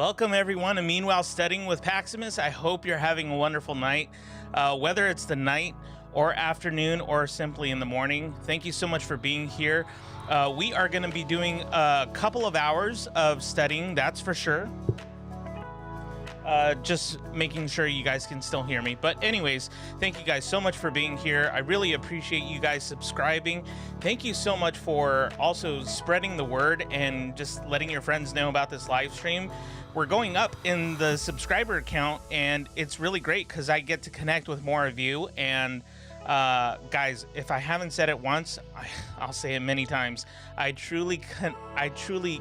Welcome everyone to Meanwhile Studying with Paximus. I hope you're having a wonderful night, whether it's the night or afternoon or simply in the morning. Thank you so much for being here. We are going to be doing a couple of hours of studying, that's for sure. Just making sure you guys can still hear me. But anyways, thank you guys so much for being here. I really appreciate you guys subscribing. Thank you so much for also spreading the word and just letting your friends know about this live stream. We're going up in the subscriber count, and it's really great because I get to connect with more of you. And guys, if I haven't said it once, I'll say it many times. I truly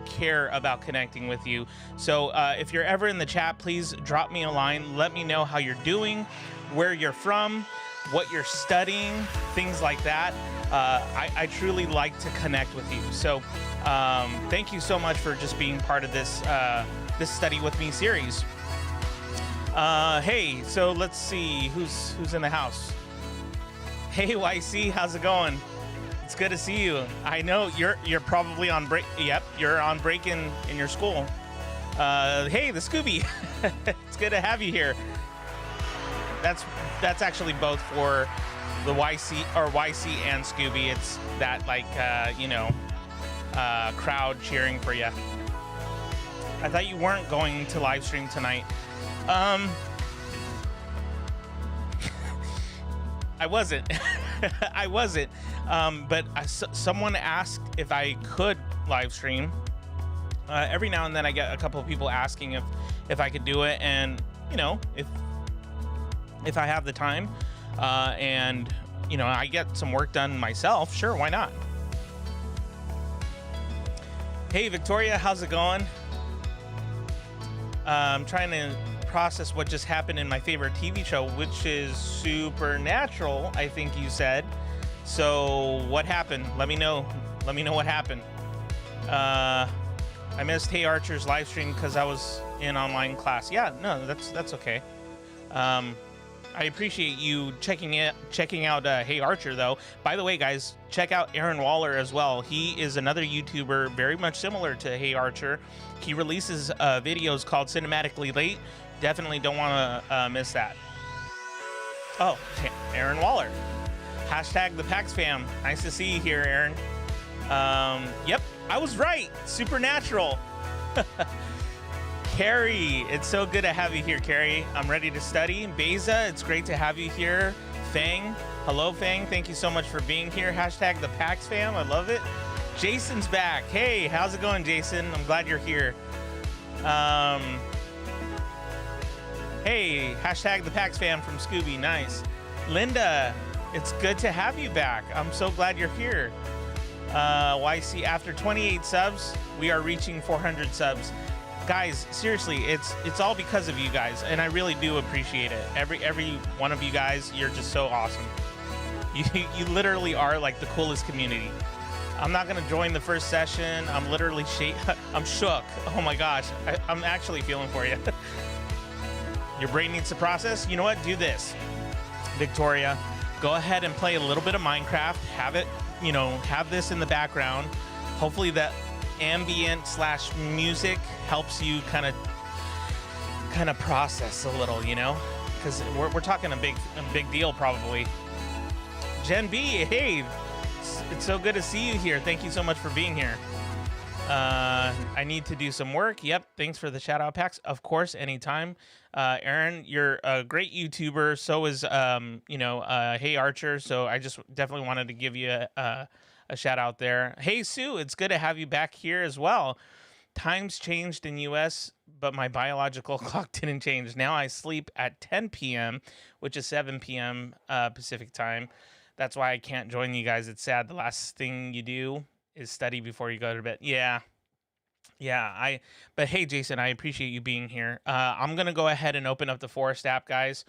care about connecting with you. So if you're ever in the chat, please drop me a line. Let me know how you're doing, where you're from, what you're studying, things like that. I truly like to connect with you. So thank you so much for just being part of this this study with me series. Hey, so let's see who's in the house. Hey YC, how's it going? It's good to see you. I know you're probably on break. Yep, you're on break in your school. Hey, the Scooby. It's good to have you here. That's actually both for the YC and Scooby. It's that crowd cheering for you. I thought you weren't going to live stream tonight. I wasn't. I wasn't. But someone asked if I could live stream. Every now and then I get a couple of people asking if I could do it, and if I have the time, and I get some work done myself, sure, why not? Hey Victoria, how's it going? I'm trying to process what just happened in my favorite TV show, which is Supernatural, I think you said. So what happened? Let me know what happened. I missed Hey Archer's live stream because I was in online class. Yeah, no, that's okay. I appreciate you checking out Hey Archer, though. By the way, guys, check out Aaron Waller as well. He is another YouTuber very much similar to Hey Archer. He releases videos called Cinematically Late. Definitely don't want to miss that. Oh, Aaron Waller. Hashtag the Pax fam. Nice to see you here, Aaron. Yep, I was right. Supernatural. Carrie, it's so good to have you here, Carrie. I'm ready to study. Beza, it's great to have you here. Fang, hello, Fang. Thank you so much for being here. Hashtag the Pax fam. I love it. Jason's back. Hey, how's it going, Jason? I'm glad you're here. Hey, hashtag the Pax fam from Scooby. Nice. Linda, it's good to have you back. I'm so glad you're here. YC, after 28 subs, we are reaching 400 subs. Guys, seriously, it's all because of you guys, and I really do appreciate it. Every one of you guys, you're just so awesome. You literally are like the coolest community. I'm not gonna join the first session. I'm literally I'm shook. Oh my gosh, I'm actually feeling for you. Your brain needs to process. You know what? Do this, Victoria. Go ahead and play a little bit of Minecraft. Have it, have this in the background. Hopefully that ambient / music helps you kind of process a little, because we're talking a big deal probably. Gen B, hey, it's so good to see you here. Thank you so much for being here. I need to do some work. Yep, thanks for the shout out packs. Of course, anytime. Aaron, you're a great YouTuber. So is Hey Archer. So I just definitely wanted to give you a shout out there. Hey Sue, it's good to have you back here as well. Times changed in US, but my biological clock didn't change. Now I sleep at 10 p.m., which is 7 p.m. Pacific time. That's why I can't join you guys. It's sad. The last thing you do is study before you go to bed. Yeah. But hey, Jason, I appreciate you being here. I'm going to go ahead and open up the Forest app, guys,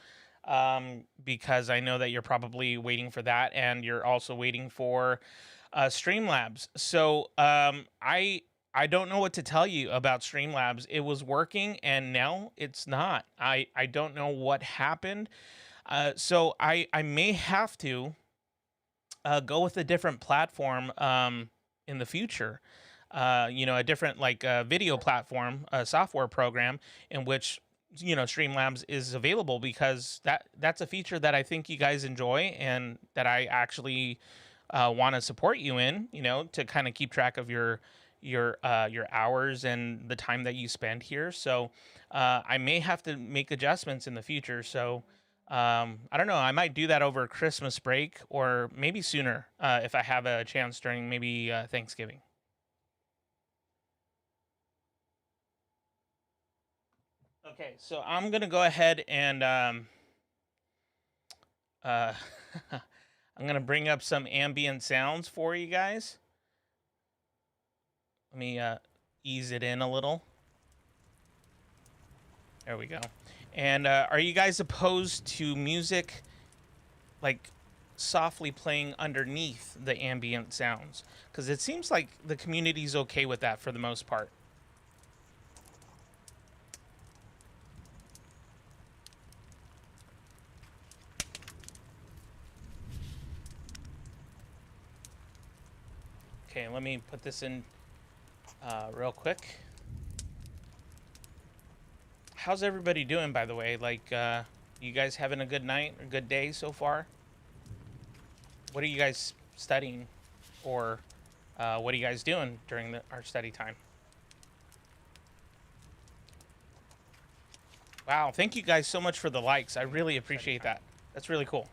because I know that you're probably waiting for that, and you're also waiting for Streamlabs. So I don't know what to tell you about Streamlabs. It was working, and now it's not. I don't know what happened. So I may have to go with a different platform in the future. you know, a different like video platform, a software program in which, you know, Streamlabs is available, because that's a feature that I think you guys enjoy and that I actually want to support you in, you know, to kind of keep track of your hours and the time that you spend here. So I may have to make adjustments in the future. So I don't know. I might do that over Christmas break or maybe sooner if I have a chance during maybe Thanksgiving. Okay, so I'm gonna go ahead and uh, I'm gonna bring up some ambient sounds for you guys. Let me ease it in a little. There we go. And are you guys opposed to music like softly playing underneath the ambient sounds? Because it seems like the community's okay with that for the most part. Okay, let me put this in real quick. How's everybody doing, by the way? Like, you guys having a good night or good day so far? What are you guys studying, or what are you guys doing during our study time? Wow, thank you guys so much for the likes. I really appreciate that. That's really cool.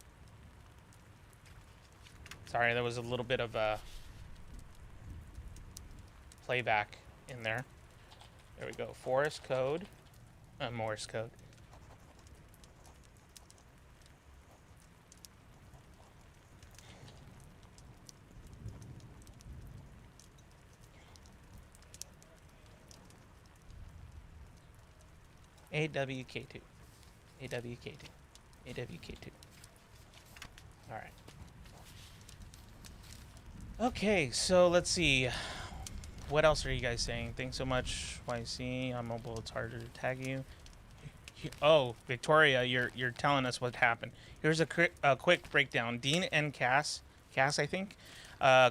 Sorry, there was a little bit of playback in there. There we go. Morse code. AWK2. AWK2. AWK2. All right. Okay, so let's see. What else are you guys saying? Thanks so much, YC. On mobile, it's harder to tag you. Oh, Victoria, you're telling us what happened. Here's a quick breakdown. Dean and Cass, I think,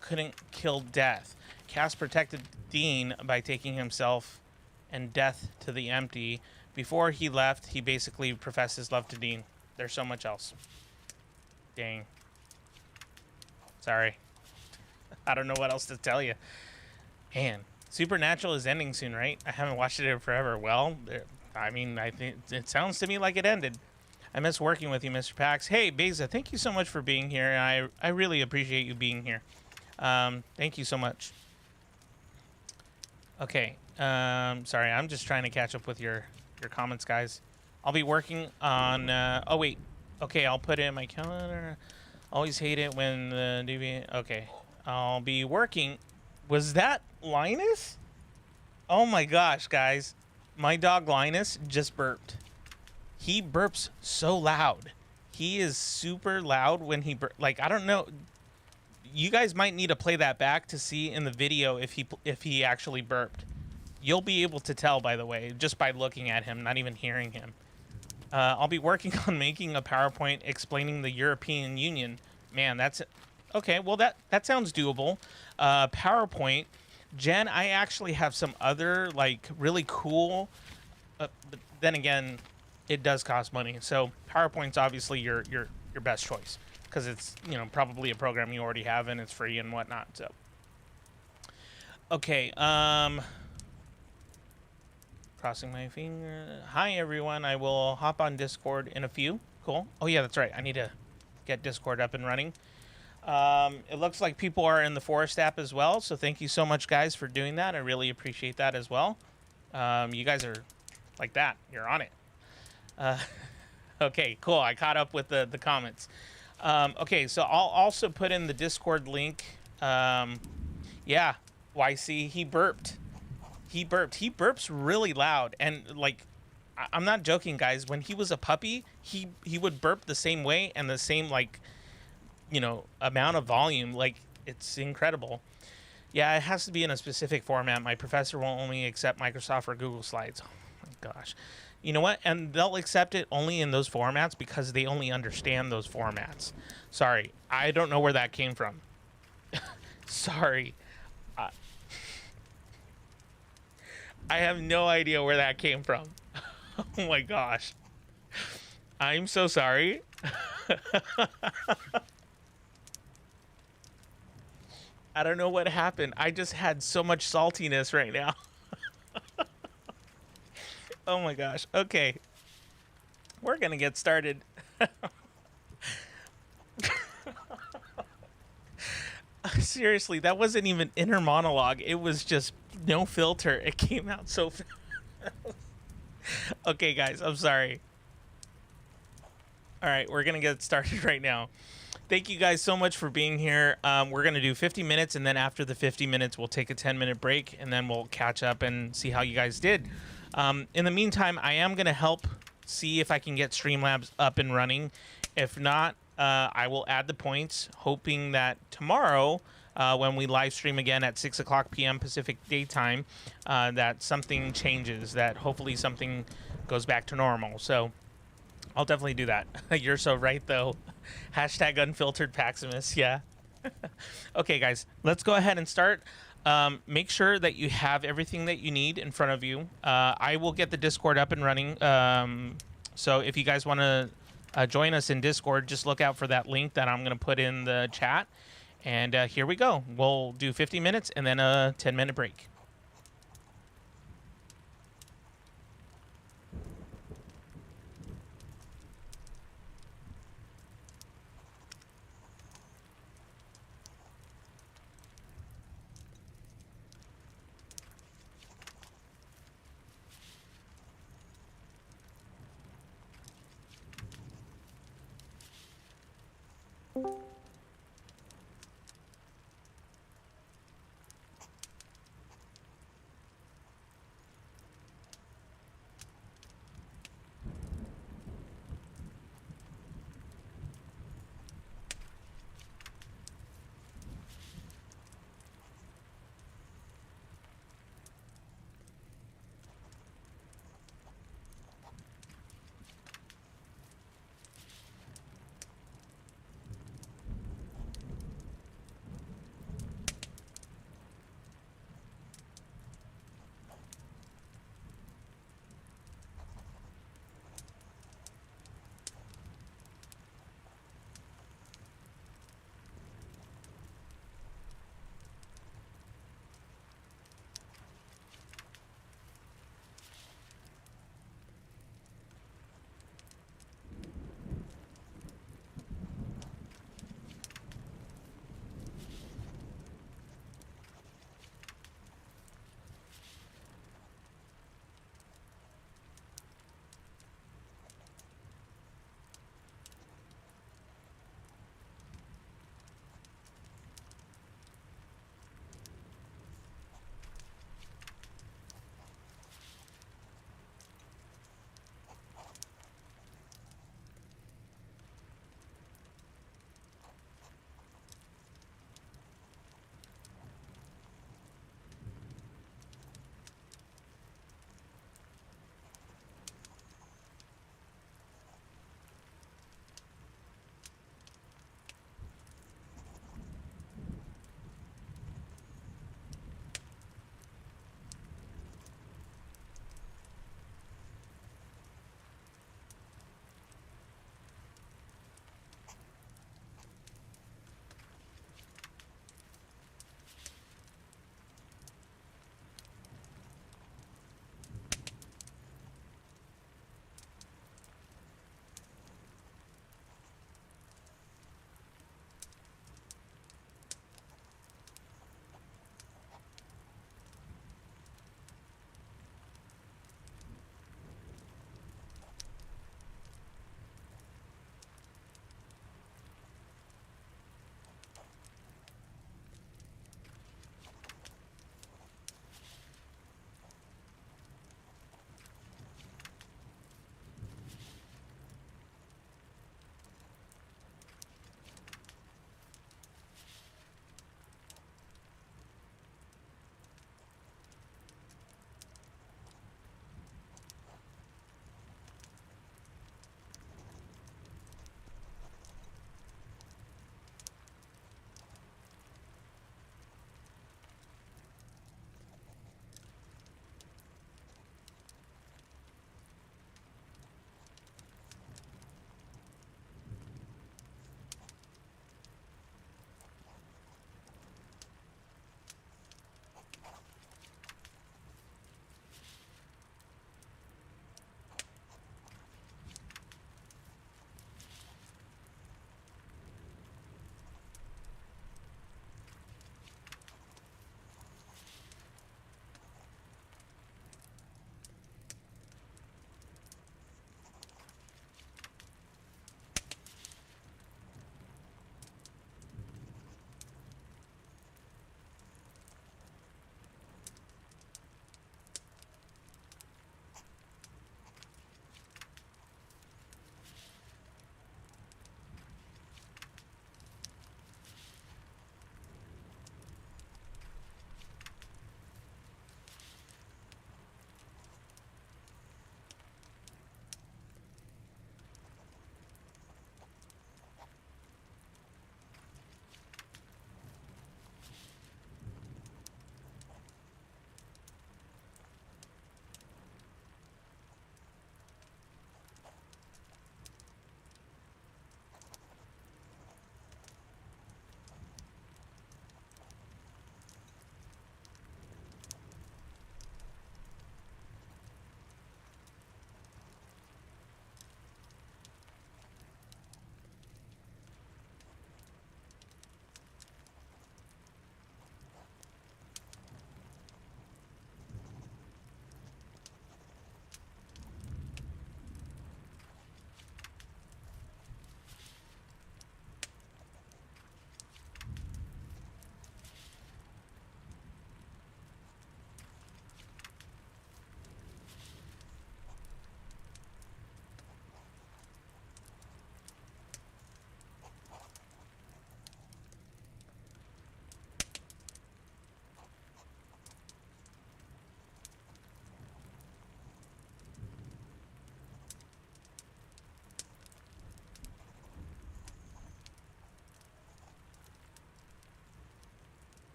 couldn't kill Death. Cass protected Dean by taking himself and Death to the empty. Before he left, he basically professed his love to Dean. There's so much else. Dang. Sorry. I don't know what else to tell you. Man, Supernatural is ending soon, right? I haven't watched it in forever. Well, I mean, I think it sounds to me like it ended. I miss working with you, Mr. Pax. Hey, Beza, thank you so much for being here. I really appreciate you being here. Thank you so much. Okay. Sorry, I'm just trying to catch up with your comments, guys. I'll be working on... oh, wait. Okay, I'll put it in my calendar. Always hate it when the DV... Okay. I'll be working... Was that Linus? Oh my gosh, guys. My dog Linus just burped. He burps so loud. He is super loud when he like, I don't know. You guys might need to play that back to see in the video if he actually burped. You'll be able to tell, by the way, just by looking at him, not even hearing him. I'll be working on making a PowerPoint explaining the European Union. Man, that's... Okay, well, that sounds doable. PowerPoint. Jen, I actually have some other, like, really cool... but then again, it does cost money. So PowerPoint's obviously your best choice, because it's, you know, probably a program you already have and it's free and whatnot. So, okay. Crossing my finger. Hi, everyone. I will hop on Discord in a few. Cool. Oh, yeah, that's right. I need to get Discord up and running. It looks like people are in the Forest app as well, so thank you so much, guys, for doing that. I really appreciate that as well. You guys are like that. You're on it. Okay, cool. I caught up with the comments. Okay, so I'll also put in the Discord link. Yeah, YC, he burped. He burps really loud, and like, I'm not joking, guys. When he was a puppy, he would burp the same way and the same, like, you know, amount of volume. Like, it's incredible. Yeah, it has to be in a specific format. My professor won't only accept Microsoft or Google Slides. Oh my gosh. You know what? And they'll accept it only in those formats because they only understand those formats. Sorry, I don't know where that came from. Sorry. I have no idea where that came from. Oh my gosh. I'm so sorry. I don't know what happened. I just had so much saltiness right now. Oh my gosh. Okay. We're going to get started. Seriously, that wasn't even inner monologue. It was just no filter. It came out so fast. Okay, guys, I'm sorry. All right, we're going to get started right now. Thank you guys so much for being here. We're going to do 50 minutes, and then after the 50 minutes, we'll take a 10-minute break, and then we'll catch up and see how you guys did. In the meantime, I am going to help see if I can get Streamlabs up and running. If not, I will add the points, hoping that tomorrow, when we live stream again at 6 o'clock p.m. Pacific Daytime, that something changes, that hopefully something goes back to normal. So I'll definitely do that. You're so right, though. Hashtag unfiltered Paximus. Yeah. Okay, guys, let's go ahead and start. Make sure that you have everything that you need in front of you. I will get the Discord up and running. So if you guys want to join us in Discord, just look out for that link that I'm going to put in the chat. And here we go. We'll do 50 minutes and then a 10-minute break.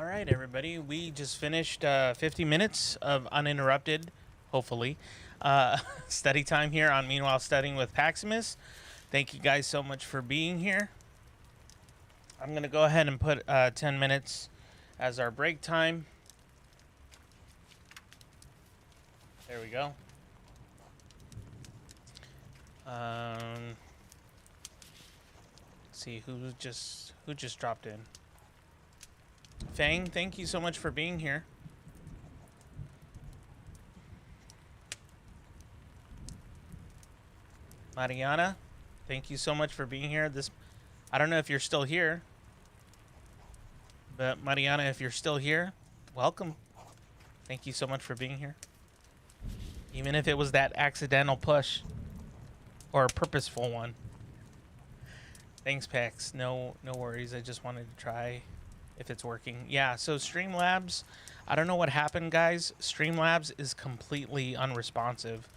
All right, everybody. We just finished 50 minutes of uninterrupted, hopefully, study time here on Meanwhile Studying with Paximus. Thank you guys so much for being here. I'm going to go ahead and put 10 minutes as our break time. There we go. Let's see who just dropped in. Fang, thank you so much for being here. Mariana, thank you so much for being here. I don't know if you're still here, but Mariana, if you're still here, welcome. Thank you so much for being here. Even if it was that accidental push or a purposeful one. Thanks, Pax. No worries. I just wanted to try if it's working. Yeah, so Streamlabs, I don't know what happened, guys. Streamlabs is completely unresponsive.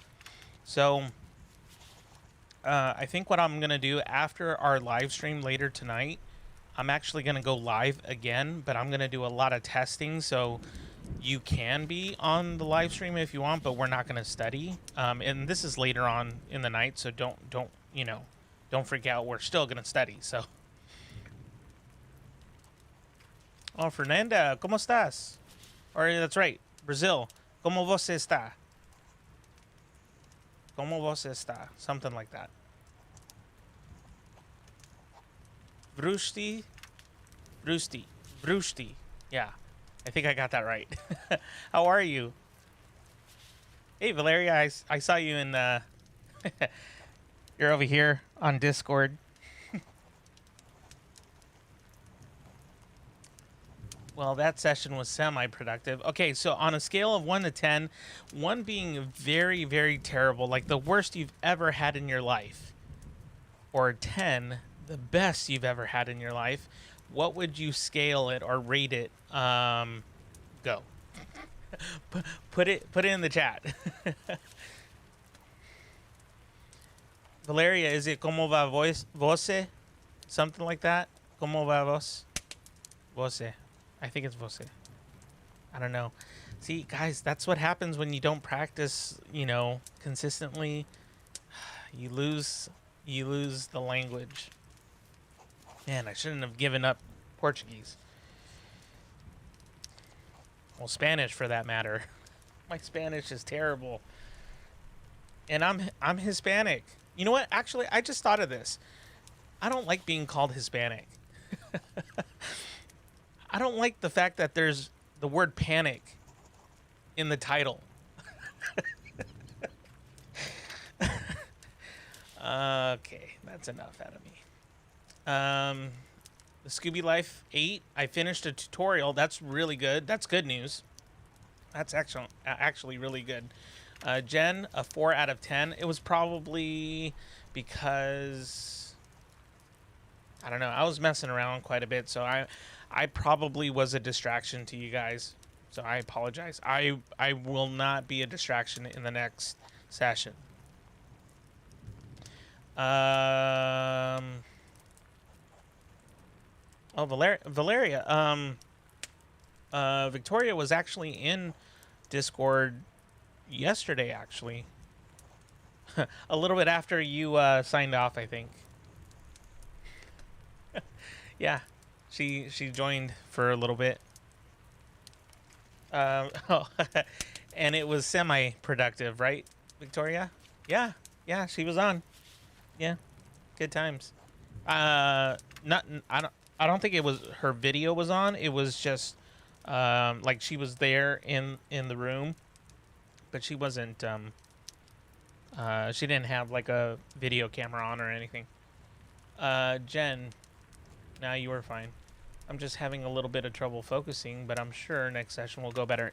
So I think what I'm going to do after our live stream later tonight, I'm actually going to go live again, but I'm going to do a lot of testing. So you can be on the live stream if you want, but we're not going to study. And this is later on in the night, so don't freak out. We're still going to study. So, oh, Fernanda, ¿cómo estás? Or that's right, Brazil. ¿Cómo você está? ¿Cómo você está? Something like that. Brusti. Yeah, I think I got that right. How are you? Hey, Valeria, I saw you in you're over here on Discord. Well, that session was semi-productive. Okay, so on a scale of 1 to 10, 1 being very, very terrible, like the worst you've ever had in your life, or 10, the best you've ever had in your life, what would you scale it or rate it? Go. Put it in the chat. Valeria, is it como va você? Something like that? Como va vos? Você. I think it's você. I don't know. See, guys, that's what happens when you don't practice, consistently. You lose the language. Man, I shouldn't have given up Portuguese. Well, Spanish for that matter. My Spanish is terrible. And I'm Hispanic. You know what? Actually, I just thought of this. I don't like being called Hispanic. I don't like the fact that there's the word panic in the title. Okay, that's enough out of me. The Scooby Life 8, I finished a tutorial. That's really good. That's good news. That's actually really good. Jen, a 4 out of 10. It was probably because, I don't know, I was messing around quite a bit, so I probably was a distraction to you guys, so I apologize. I will not be a distraction in the next session. Oh, Valeria. Victoria was actually in Discord yesterday, actually. A little bit after you signed off, I think. Yeah. She joined for a little bit. And it was semi-productive, right, Victoria? Yeah, she was on. Yeah, good times. I don't think it was her video was on. It was just like she was there in the room, but she wasn't. She didn't have like a video camera on or anything. Jen, now you were fine. I'm just having a little bit of trouble focusing, but I'm sure next session will go better.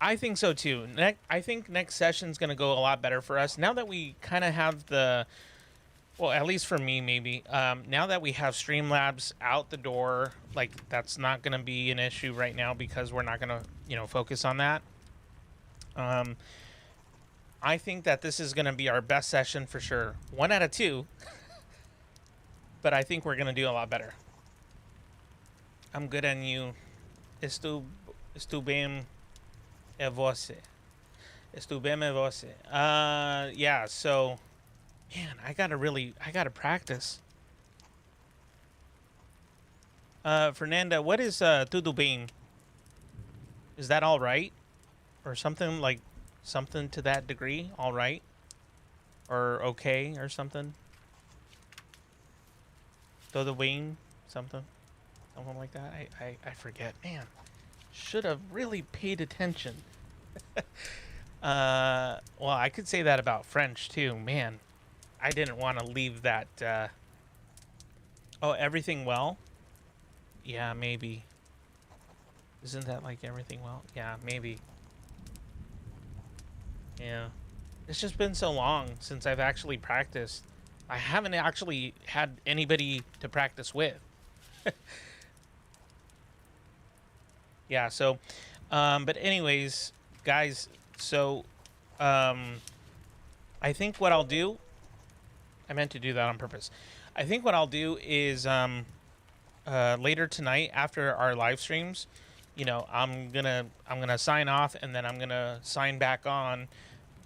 I think so too. I think next session's going to go a lot better for us. Now that we kind of have well, at least for me, maybe. Now that we have Streamlabs out the door, like that's not going to be an issue right now because we're not going to, focus on that. I think that this is going to be our best session for sure. 1 out of 2. But I think we're going to do a lot better. I'm good on you. Estu bem é você. Estu bem é você. Yeah, so, man, I gotta practice. Fernanda, what is tudo bem? Is that all right? Or something like, something to that degree? All right? Or okay or something? Tudo bem? Something like that. I forget. Man, should have really paid attention. Well, I could say that about French too. Man, I didn't want to leave that. Oh, everything well? Yeah, maybe. Isn't that like everything well? Yeah, maybe. Yeah. It's just been so long since I've actually practiced. I haven't actually had anybody to practice with. Yeah, so, but anyways, guys, so, I think what I'll do, I meant to do that on purpose. I think what I'll do is, later tonight after our live streams, you know, I'm gonna sign off and then I'm gonna sign back on.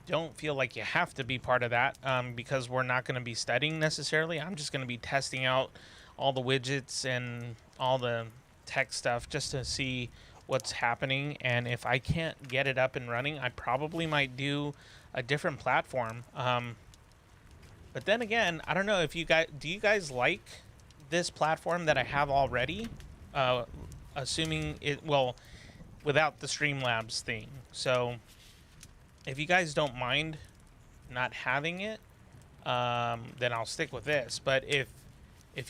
Don't feel like you have to be part of that, because we're not going to be studying necessarily. I'm just going to be testing out all the widgets and all the tech stuff just to see what's happening. And if I can't get it up and running, I probably might do a different platform. But then again, I don't know if you guys, do you guys like this platform that I have already? Assuming it, well, without the Streamlabs thing. So if you guys don't mind not having it, then I'll stick with this. But if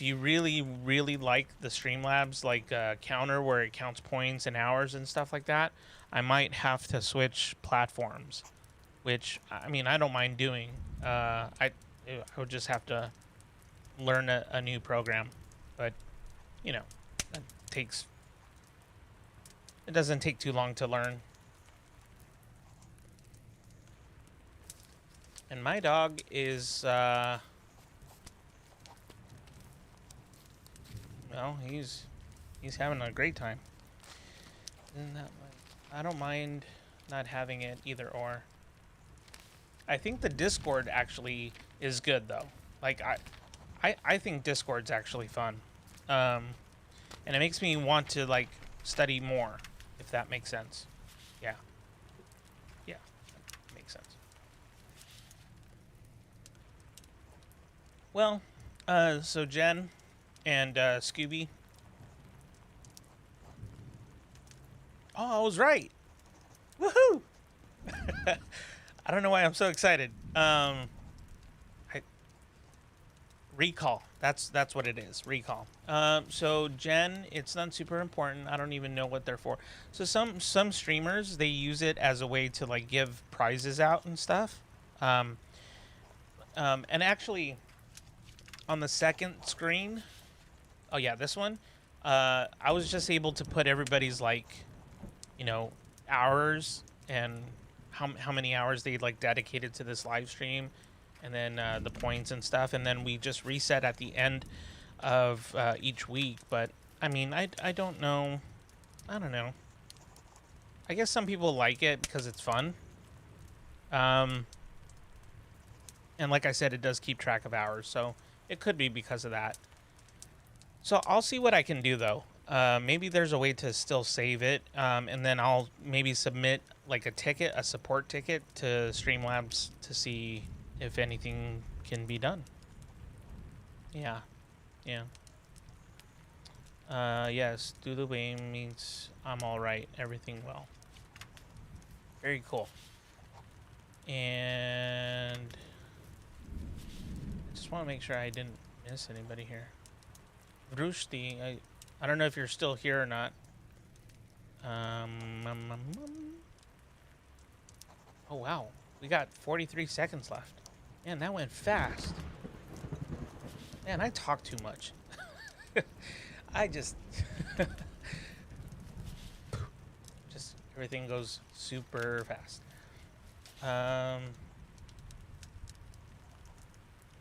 you really like the Streamlabs, like counter where it counts points and hours and stuff like that, I might have to switch platforms. Which, I mean, I don't mind doing. I would just have to learn a new program. But, you know, it doesn't take too long to learn. And my dog is, well, he's having a great time. Isn't that I don't mind not having it either or. I think the Discord actually is good though. Like I think Discord's actually fun. And it makes me want to like study more, if that makes sense. Yeah. Yeah, that makes sense. Well, so Jen and Scooby. Oh, I was right. Woohoo! I don't know why I'm so excited. Recall. That's what it is. Recall. So Jen, it's not super important. I don't even know what they're for. So some streamers, they use it as a way to like give prizes out and stuff. And actually, on the second screen, oh yeah, this one, I was just able to put everybody's like, you know, hours and how many hours they like dedicated to this live stream, and then the points and stuff, and then we just reset at the end of each week. But I mean, I don't know. I don't know. I guess some people like it because it's fun. And like I said, it does keep track of hours, so it could be because of that. So I'll see what I can do though. Maybe there's a way to still save it, and then I'll maybe submit like a ticket, a support ticket to Streamlabs to see if anything can be done. Yeah. Yeah. Yes, do the way means I'm all right, everything well. Very cool. And I just want to make sure I didn't miss anybody here. Rushdi, I don't know if you're still here or not. Oh wow, we got 43 seconds left. Man, that went fast. Man, I talk too much. I just everything goes super fast.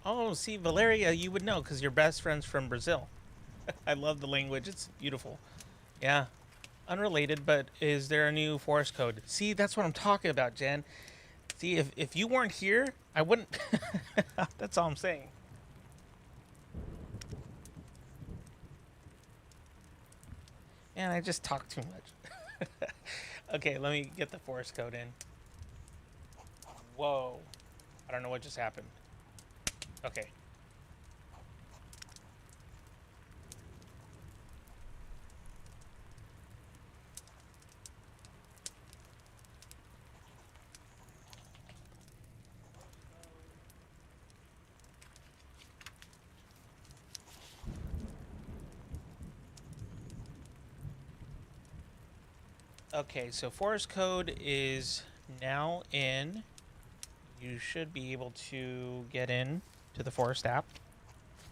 Oh, see, Valeria, you would know because your best friend's from Brazil. I love the language. It's beautiful. Yeah. Unrelated, but is there a new forest code? See, that's what I'm talking about, Jen. See, if you weren't here, I wouldn't. That's all I'm saying. And I just talk too much. Okay, let me get the forest code in. Whoa. I don't know what just happened. Okay. Okay, so forest code is now in. You should be able to get in to the forest app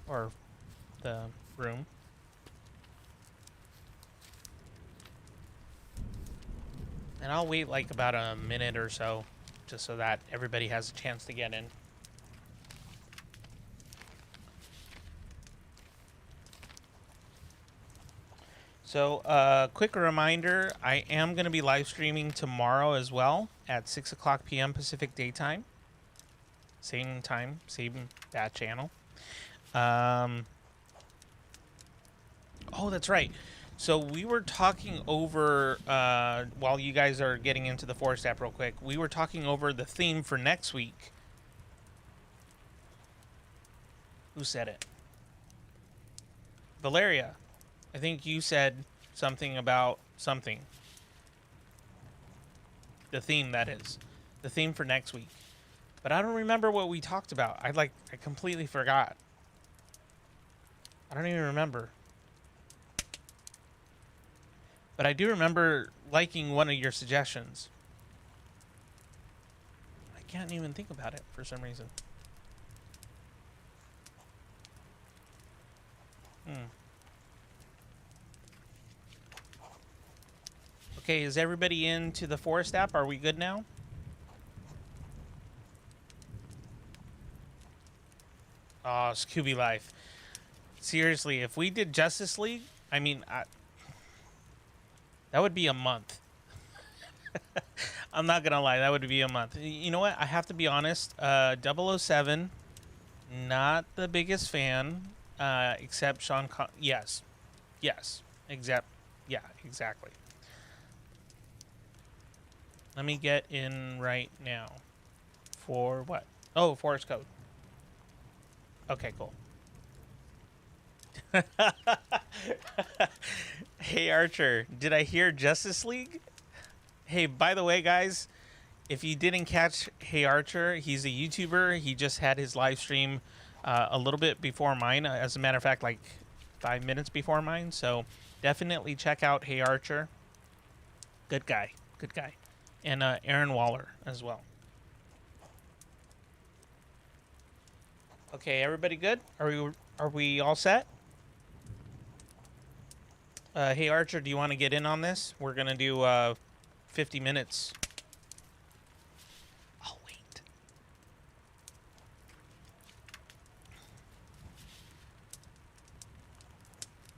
or the room. And I'll wait like about a minute or so just so that everybody has a chance to get in. So, quick reminder, I am going to be live streaming tomorrow as well at 6 o'clock p.m. Pacific Daytime. Same time, same bat channel. Oh, that's right. So we were talking over, while you guys are getting into the Forest app real quick, we were talking over the theme for next week. Who said it? Valeria. I think you said something about something. The theme, that is. The theme for next week. But I don't remember what we talked about. I completely forgot. I don't even remember. But I do remember liking one of your suggestions. I can't even think about it for some reason. Okay, is everybody into the Forest app? Are we good now? Oh, Scooby Life. Seriously, if we did Justice League, I mean, that would be a month. I'm not going to lie, that would be a month. You know what? I have to be honest. 007, not the biggest fan, except Sean yes. Yes. Yeah, exactly. Let me get in right now. For what? Oh, Forest Code. Okay, cool. Hey, Archer, did I hear Justice League? Hey, by the way, guys, if you didn't catch Hey Archer, he's a YouTuber. He just had his live stream a little bit before mine. As a matter of fact, like 5 minutes before mine. So definitely check out Hey Archer. Good guy. Good guy. And Aaron Waller as well. Okay, everybody good? Are we all set? Hey Archer, do you want to get in on this? We're gonna do 50 minutes. I'll wait.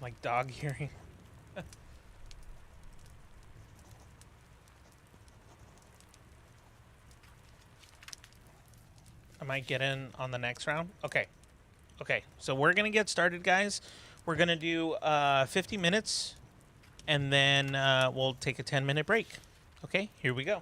Like dog hearing. I might get in on the next round. Okay. Okay, so we're going to get started, guys. We're going to do 50 minutes, and then we'll take a 10-minute break. Okay, here we go.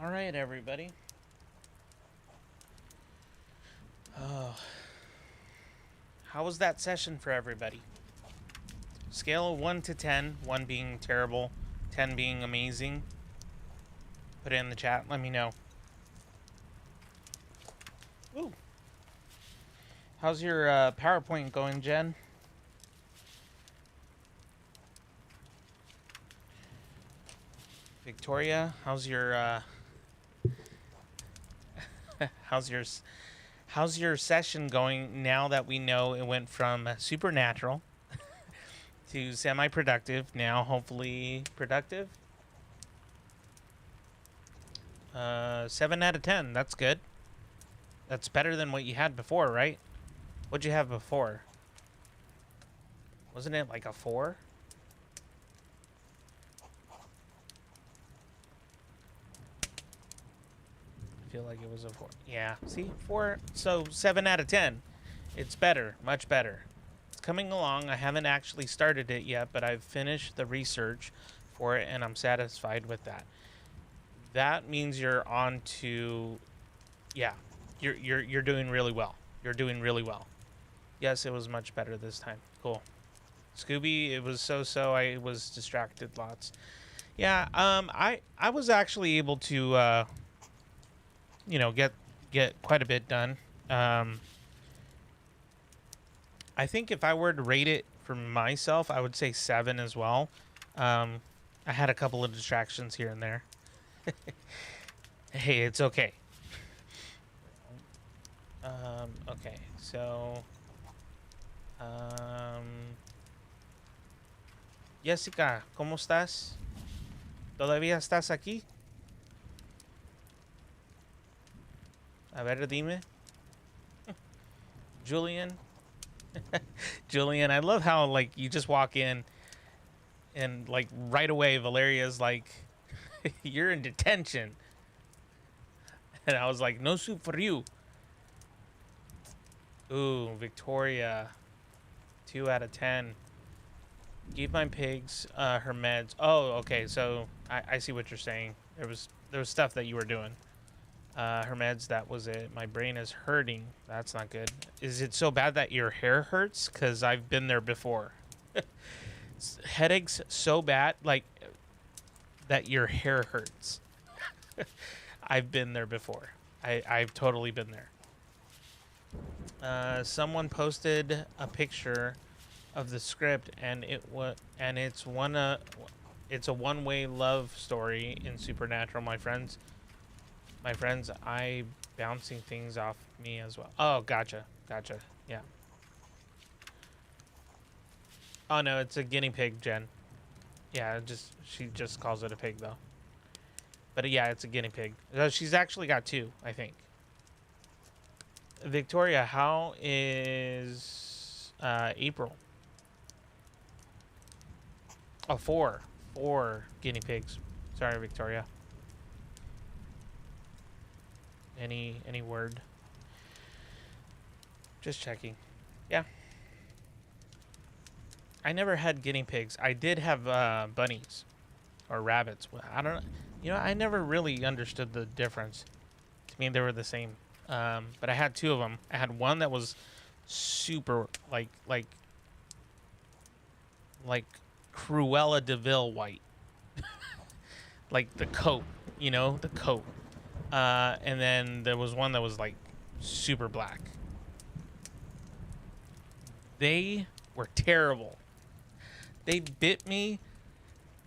All right, everybody. Oh, how was that session for everybody? Scale of 1 to 10, 1 being terrible, 10 being amazing. Put it in the chat. Let me know. Ooh. How's your PowerPoint going, Jen? Victoria, how's your how's your session going now that we know it went from supernatural to semi-productive, now hopefully productive? 7 out of 10. That's good. That's better than what you had before, right? What'd you have before? Wasn't it like a 4? I feel like it was a 4. Yeah, see? 4. So 7 out of 10. It's better. Much better. It's coming along. I haven't actually started it yet, but I've finished the research for it, and I'm satisfied with that. That means you're on to... Yeah. You're doing really well. You're doing really well. Yes, it was much better this time. Cool. Scooby, it was so-so. I was distracted lots. Yeah, I was actually able to, you know, get quite a bit done. I think if I were to rate it for myself, I would say 7 as well. I had a couple of distractions here and there. Hey, it's okay. Okay, so... Jessica, ¿cómo estás? ¿Todavía estás aquí? A ver, dime. Julian. Julian, I love how, like, you just walk in and, like, right away Valeria's like, you're in detention. And I was like, no soup for you. Ooh, Victoria. 2 out of 10. Give my pigs her meds. Oh, okay. So I see what you're saying. There was stuff that you were doing. Her meds. That was it. My brain is hurting. That's not good. Is it so bad that your hair hurts? Because I've been there before. Headaches so bad, like that your hair hurts. I've been there before. I've totally been there. Someone posted a picture of the script, and it's a one-way love story in Supernatural. My friends, I bouncing things off me as well. Oh, gotcha, yeah. Oh no, it's a guinea pig, Jen. Yeah, she just calls it a pig though. But yeah, it's a guinea pig. She's actually got 2, I think. Victoria, how is April? Oh, 4 guinea pigs. Sorry, Victoria. Any word? Just checking. Yeah. I never had guinea pigs. I did have bunnies or rabbits. I don't know. You know, I never really understood the difference. To me, they were the same. But I had 2 of them. I had one that was super like Cruella de Vil white. Like the coat, you know, the coat. And then there was one that was like super black. They were terrible. They bit me.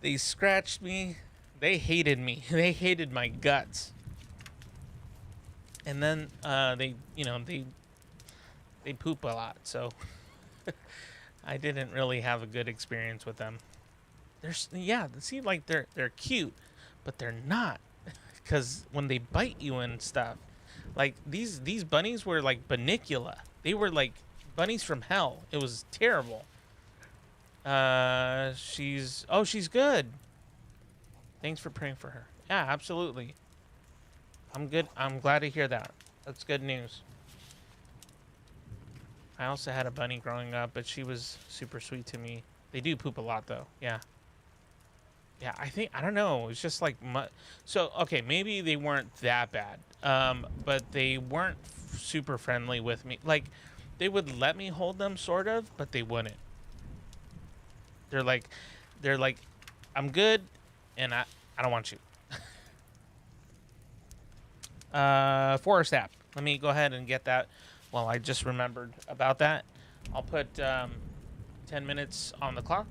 They scratched me. They hated me. They hated my guts. And then they poop a lot, so I didn't really have a good experience with them. They seem like they're cute, but they're not, because when they bite you and stuff, like these bunnies were like Banicula. They were like bunnies from hell. It was terrible. She's good. Thanks for praying for her. Yeah, absolutely. I'm good. I'm glad to hear that. That's good news. I also had a bunny growing up, but she was super sweet to me. They do poop a lot, though. Yeah. Yeah, I don't know. It's just like so. Okay, maybe they weren't that bad. But they weren't super friendly with me. Like, they would let me hold them, sort of, but they wouldn't. They're like, they're like, I'm good, and I don't want you. Forest app. Let me go ahead and get that. Well, I just remembered about that. I'll put 10 minutes on the clock.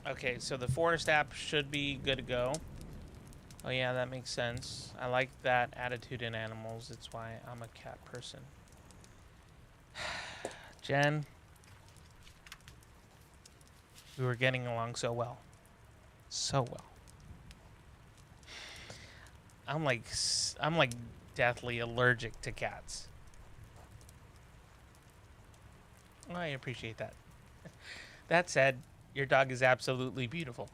Okay, so the forest app should be good to go. Oh yeah, that makes sense. I like that attitude in animals. It's why I'm a cat person. Jen, we were getting along so well. So well. I'm like deathly allergic to cats. Oh, I appreciate that. That said, your dog is absolutely beautiful.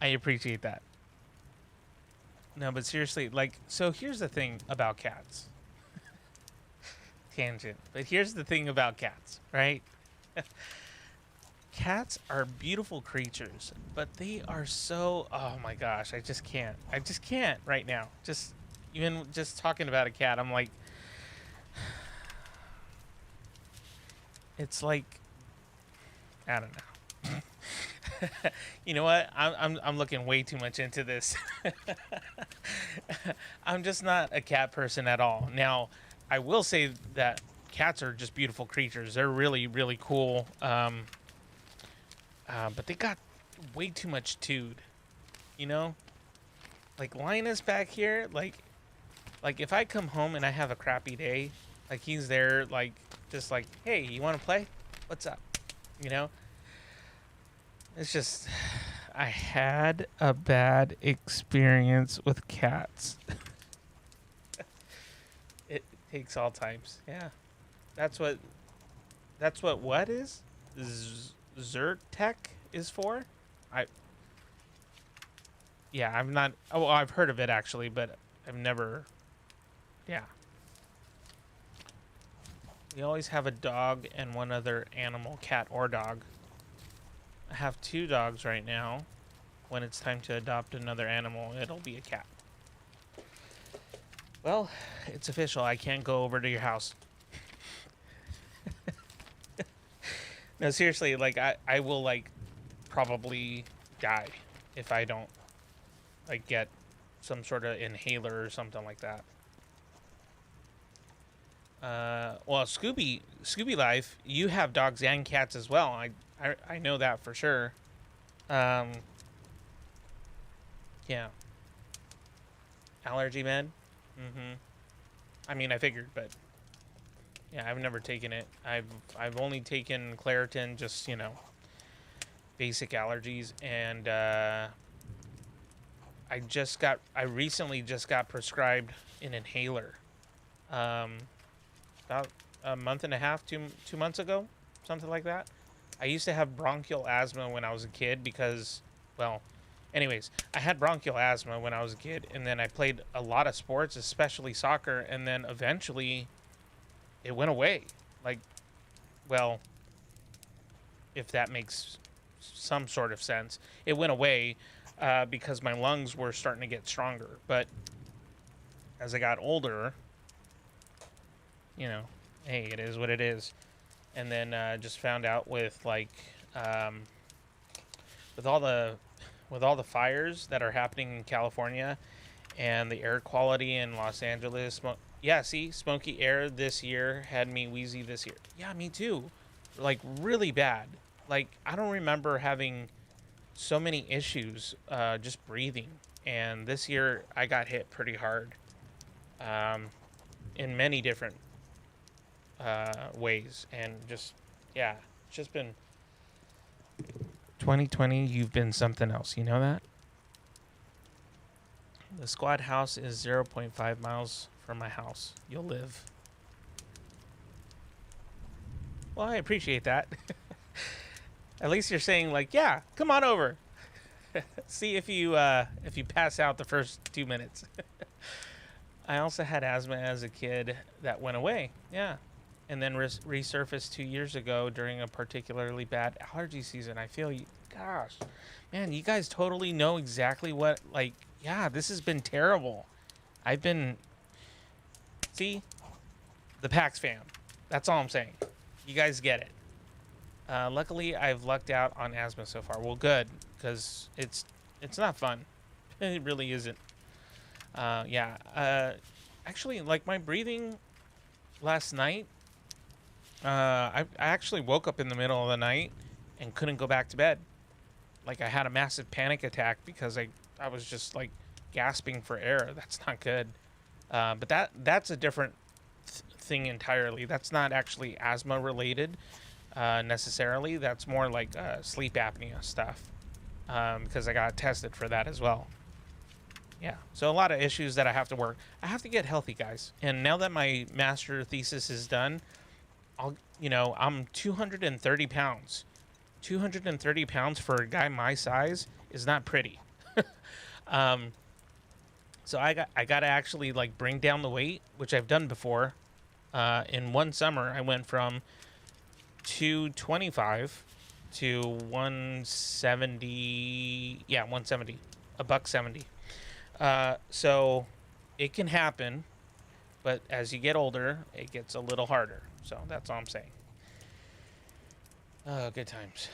I appreciate that. No, but seriously, like, so here's the thing about cats. Tangent. But here's the thing about cats, right? Cats are beautiful creatures, but they are so, oh my gosh, I just can't. I just can't right now. Just even just talking about a cat, I'm like, it's like, I don't know. You know what? I'm looking way too much into this. I'm just not a cat person at all. Now, I will say that cats are just beautiful creatures. They're really, really cool. But they got way too much tude, you know? Like Linus back here, like if I come home and I have a crappy day, like he's there, like just like, hey, you want to play? What's up? You know? It's just, I had a bad experience with cats. It takes all times. Yeah, that's what what is Zyrtec is for. Yeah, I'm not. Oh, I've heard of it actually, but I've never. Yeah. We always have a dog and one other animal, cat or dog. I have 2 dogs right now. When it's time to adopt another animal, it'll be a cat. Well, it's official. I can't go over to your house. No, seriously, like I will like probably die if I don't like get some sort of inhaler or something like that. Well, Scooby Life, you have dogs and cats as well. I know that for sure. Yeah. Allergy med. Mm-hmm. I mean, I figured, but yeah, I've never taken it. I've only taken Claritin, just, you know, basic allergies, and I recently just got prescribed an inhaler. About a month and a half, 2 months ago, something like that. I used to have bronchial asthma when I was a kid because, well, anyways, I had bronchial asthma when I was a kid, and then I played a lot of sports, especially soccer, and then eventually it went away. Like, well, if that makes some sort of sense, it went away because my lungs were starting to get stronger. But as I got older, you know, hey, it is what it is. And then just found out with like with all the fires that are happening in California and the air quality in Los Angeles. Yeah, see, smoky air this year had me wheezy this year. Yeah, me too. Like really bad. Like I don't remember having so many issues just breathing. And this year I got hit pretty hard in many different ways. And just, yeah, it's just been 2020. You've been something else. You know that? The squad house is 0.5 miles from my house. You'll live. Well, I appreciate that. At least you're saying like, yeah, come on over. See if you pass out the first 2 minutes. I also had asthma as a kid that went away. Yeah. And then resurfaced 2 years ago during a particularly bad allergy season. I feel you. Gosh, man, you guys totally know exactly what, like, yeah, this has been terrible. I've been, see, the Pax fam. That's all I'm saying. You guys get it. Luckily, I've lucked out on asthma so far. Well, good, because it's not fun. It really isn't. Yeah. Actually, like my breathing last night, I actually woke up in the middle of the night and couldn't go back to bed. Like I had a massive panic attack because I was just like gasping for air. That's not good. But that's a different thing entirely. That's not actually asthma related necessarily. That's more like sleep apnea stuff because I got tested for that as well. Yeah, so a lot of issues that I have to work. I have to get healthy, guys. And now that my master thesis is done, I'm 230 pounds. 230 pounds for a guy my size is not pretty. So I got to actually like bring down the weight, which I've done before. In one summer, I went from 225 to 170. Yeah, 170, $170. So it can happen, but as you get older, it gets a little harder. So that's all I'm saying. Oh, good times.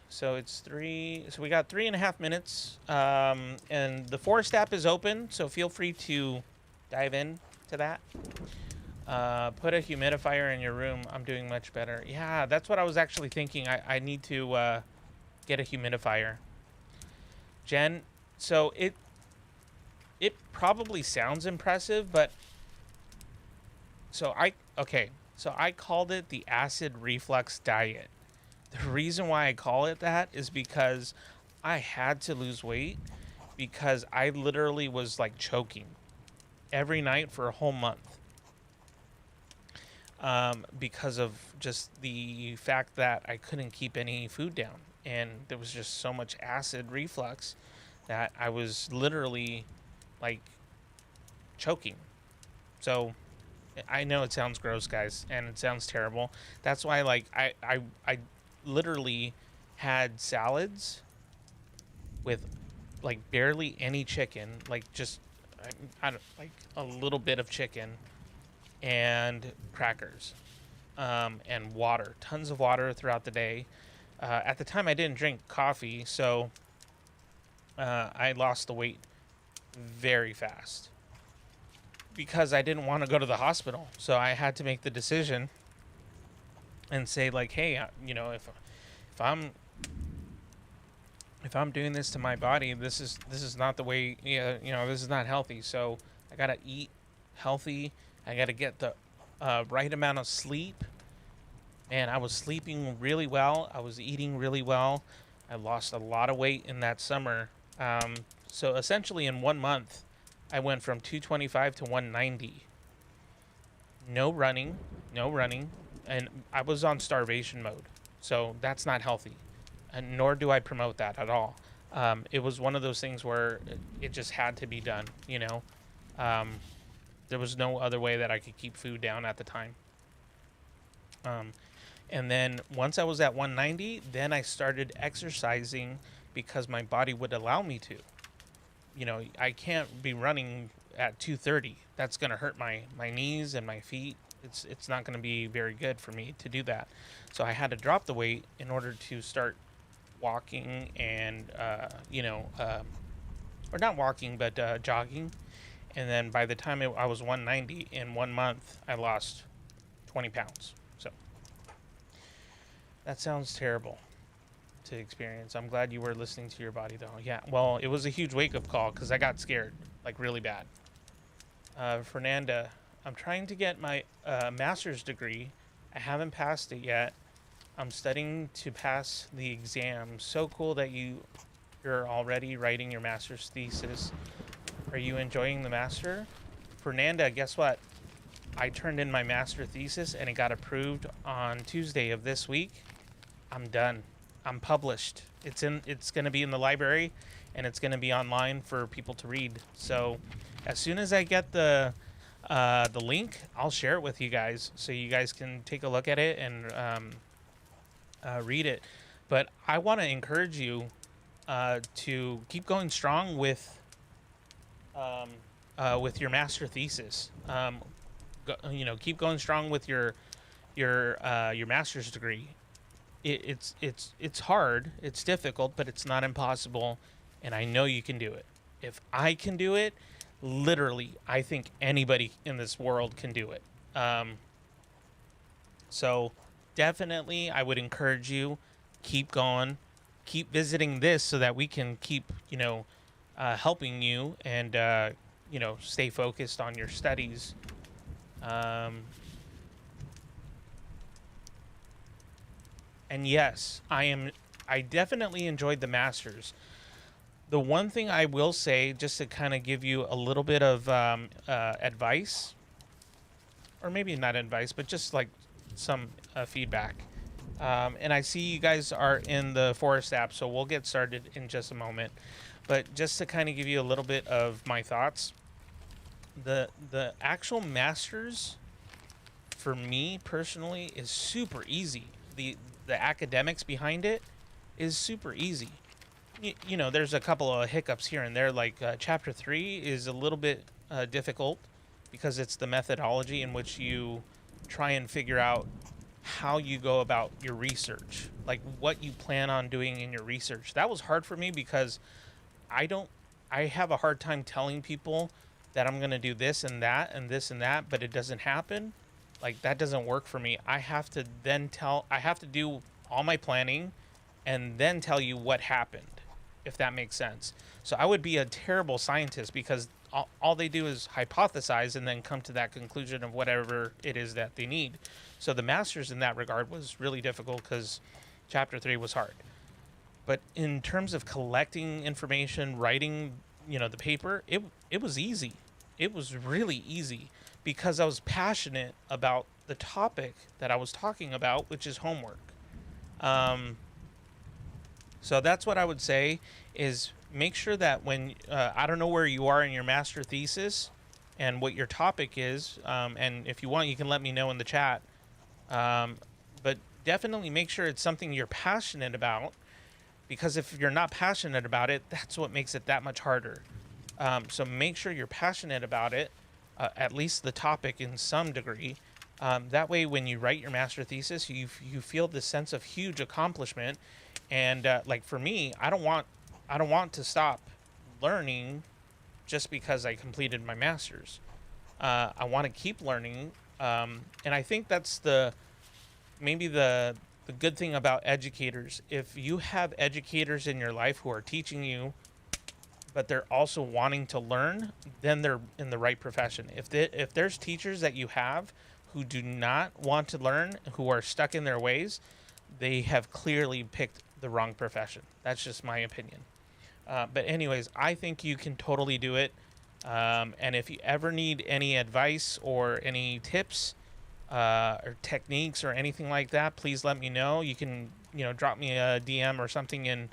So it's so we got 3.5 minutes. And the Forest app is open, so feel free to dive in to that. Put a humidifier in your room. I'm doing much better. Yeah, that's what I was actually thinking. I need to get a humidifier. Jen, so it probably sounds impressive, but so I called it the acid reflux diet. The reason why I call it that is because I had to lose weight because I literally was like choking every night for a whole month. Because of just the fact that I couldn't keep any food down, and there was just so much acid reflux that I was literally like choking. So I know it sounds gross, guys, and it sounds terrible. That's why like I literally had salads with like barely any chicken, like just I don't like a little bit of chicken and crackers, and water, tons of water throughout the day. At the time I didn't drink coffee, so I lost the weight very fast because I didn't want to go to the hospital. So I had to make the decision and say like, hey, if I'm doing this to my body, this is not the way. This is not healthy. So I gotta eat healthy. I gotta get the right amount of sleep. And I was sleeping really well. I was eating really well. I lost a lot of weight in that summer. So essentially in 1 month, I went from 225 to 190. No running, and I was on starvation mode. So that's not healthy, and nor do I promote that at all. It was one of those things where it just had to be done, There was no other way that I could keep food down at the time. And then once I was at 190, then I started exercising because my body would allow me to. I can't be running at 230. That's going to hurt my knees and my feet. It's not going to be very good for me to do that. So I had to drop the weight in order to start walking and, or not walking, but jogging. And then by the time I was 190 in 1 month, I lost 20 pounds. So that sounds terrible to experience. I'm glad you were listening to your body, though. Yeah, well, it was a huge wake-up call because I got scared, like really bad. Fernanda, I'm trying to get my master's degree. I haven't passed it yet. I'm studying to pass the exam. So cool that you're already writing your master's thesis. Are you enjoying the master? Fernanda, guess what? I turned in my master thesis and it got approved on Tuesday of this week. I'm done. I'm published. It's going to be in the library, and it's going to be online for people to read. So as soon as I get the link, I'll share it with you guys so you guys can take a look at it and read it. But I want to encourage you to keep going strong with your master thesis. Keep going strong with your master's degree. It's hard, it's difficult, but it's not impossible, and I know you can do it. If I can do it, literally, I think anybody in this world can do it. So definitely, I would encourage you, keep going, keep visiting this so that we can keep, helping you and, stay focused on your studies. And yes, I definitely enjoyed the masters. The one thing I will say, just to kind of give you a little bit of advice, or maybe not advice, but just like some feedback. And I see you guys are in the Forest app, so we'll get started in just a moment. But just to kind of give you a little bit of my thoughts, the actual masters, for me personally, is super easy. The academics behind it is super easy. There's a couple of hiccups here and there, like chapter 3 is a little bit difficult because it's the methodology in which you try and figure out how you go about your research, like what you plan on doing in your research. That was hard for me because I have a hard time telling people that I'm going to do this and that and this and that, but it doesn't happen. Like, that doesn't work for me. I have to do all my planning and then tell you what happened, if that makes sense. So I would be a terrible scientist because all they do is hypothesize and then come to that conclusion of whatever it is that they need. So the masters in that regard was really difficult because chapter 3 was hard. But in terms of collecting information, writing, the paper, it was easy. It was really easy because I was passionate about the topic that I was talking about, which is homework. So that's what I would say is make sure that when, I don't know where you are in your master thesis and what your topic is, and if you want, you can let me know in the chat. But definitely make sure it's something you're passionate about, because if you're not passionate about it, that's what makes it that much harder. So make sure you're passionate about it, at least the topic in some degree. That way, when you write your master thesis, you feel this sense of huge accomplishment. And like for me, I don't want to stop learning just because I completed my master's. I want to keep learning, and I think that's maybe the good thing about educators. If you have educators in your life who are teaching you, but they're also wanting to learn, then they're in the right profession. If there's teachers that you have who do not want to learn, who are stuck in their ways, they have clearly picked the wrong profession. That's just my opinion. But anyways, I think you can totally do it. And if you ever need any advice or any tips or techniques or anything like that, please let me know. You can, drop me a DM or something in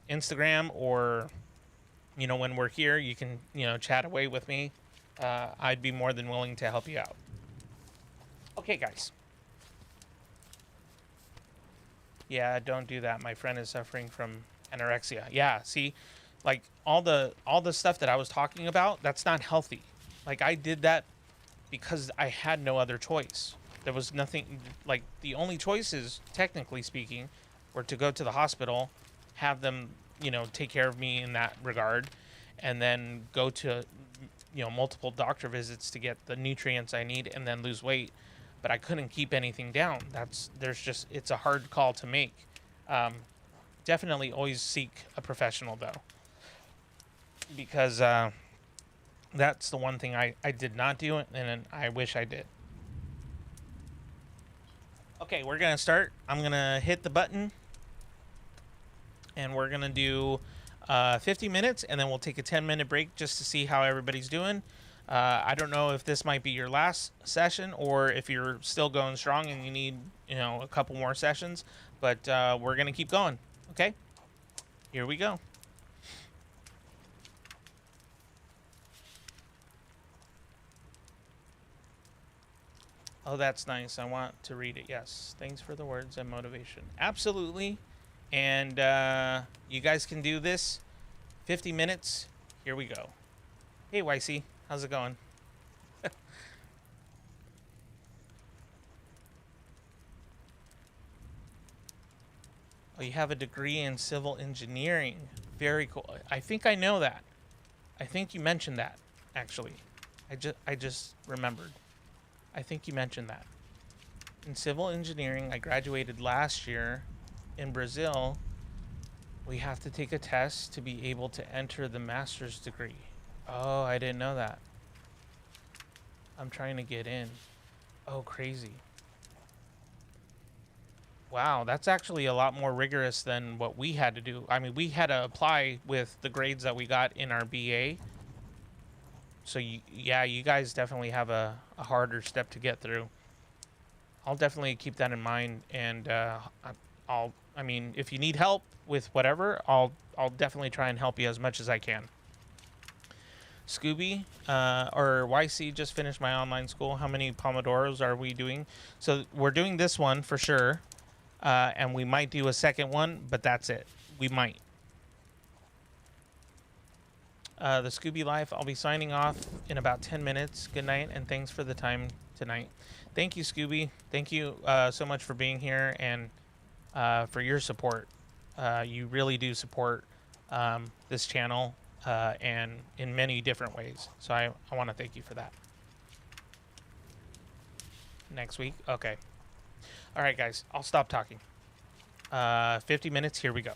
Instagram, or, when we're here, you can, chat away with me. I'd be more than willing to help you out. Okay, guys. Yeah, don't do that. My friend is suffering from anorexia. Yeah, see, like all the stuff that I was talking about, that's not healthy. Like, I did that because I had no other choice. There was nothing, like, the only choices, technically speaking, were to go to the hospital, have them, take care of me in that regard, and then go to, multiple doctor visits to get the nutrients I need and then lose weight. But I couldn't keep anything down. It's a hard call to make. Definitely always seek a professional, though, because that's the one thing I did not do, and I wish I did. Okay, we're gonna start. I'm gonna hit the button, and we're gonna do 50 minutes, and then we'll take a 10-minute break just to see how everybody's doing. I don't know if this might be your last session or if you're still going strong and you need, a couple more sessions, but we're going to keep going. Okay, here we go. Oh, that's nice. I want to read it. Yes. Thanks for the words and motivation. Absolutely. And you guys can do this. 50 minutes. Here we go. Hey, YC. How's it going? Oh, you have a degree in civil engineering. Very cool. I think I know that. I think you mentioned that, actually. I just remembered. I think you mentioned that. In civil engineering, I graduated last year in Brazil. We have to take a test to be able to enter the master's degree. Oh, I didn't know that. I'm trying to get in. Oh, crazy. Wow, that's actually a lot more rigorous than what we had to do. I mean, we had to apply with the grades that we got in our BA. So, yeah, you guys definitely have a harder step to get through. I'll definitely keep that in mind, and I mean, if you need help with whatever, I'll definitely try and help you as much as I can. Scooby or YC just finished my online school. How many Pomodoros are we doing? So we're doing this one for sure, and we might do a second one, but that's it. We might. The Scooby Life, I'll be signing off in about 10 minutes. Good night, and thanks for the time tonight. Thank you, Scooby. Thank you so much for being here and for your support. You really do support this channel and in many different ways. So I want to thank you for that. Next week? Okay. All right, guys. I'll stop talking. 50 minutes. Here we go.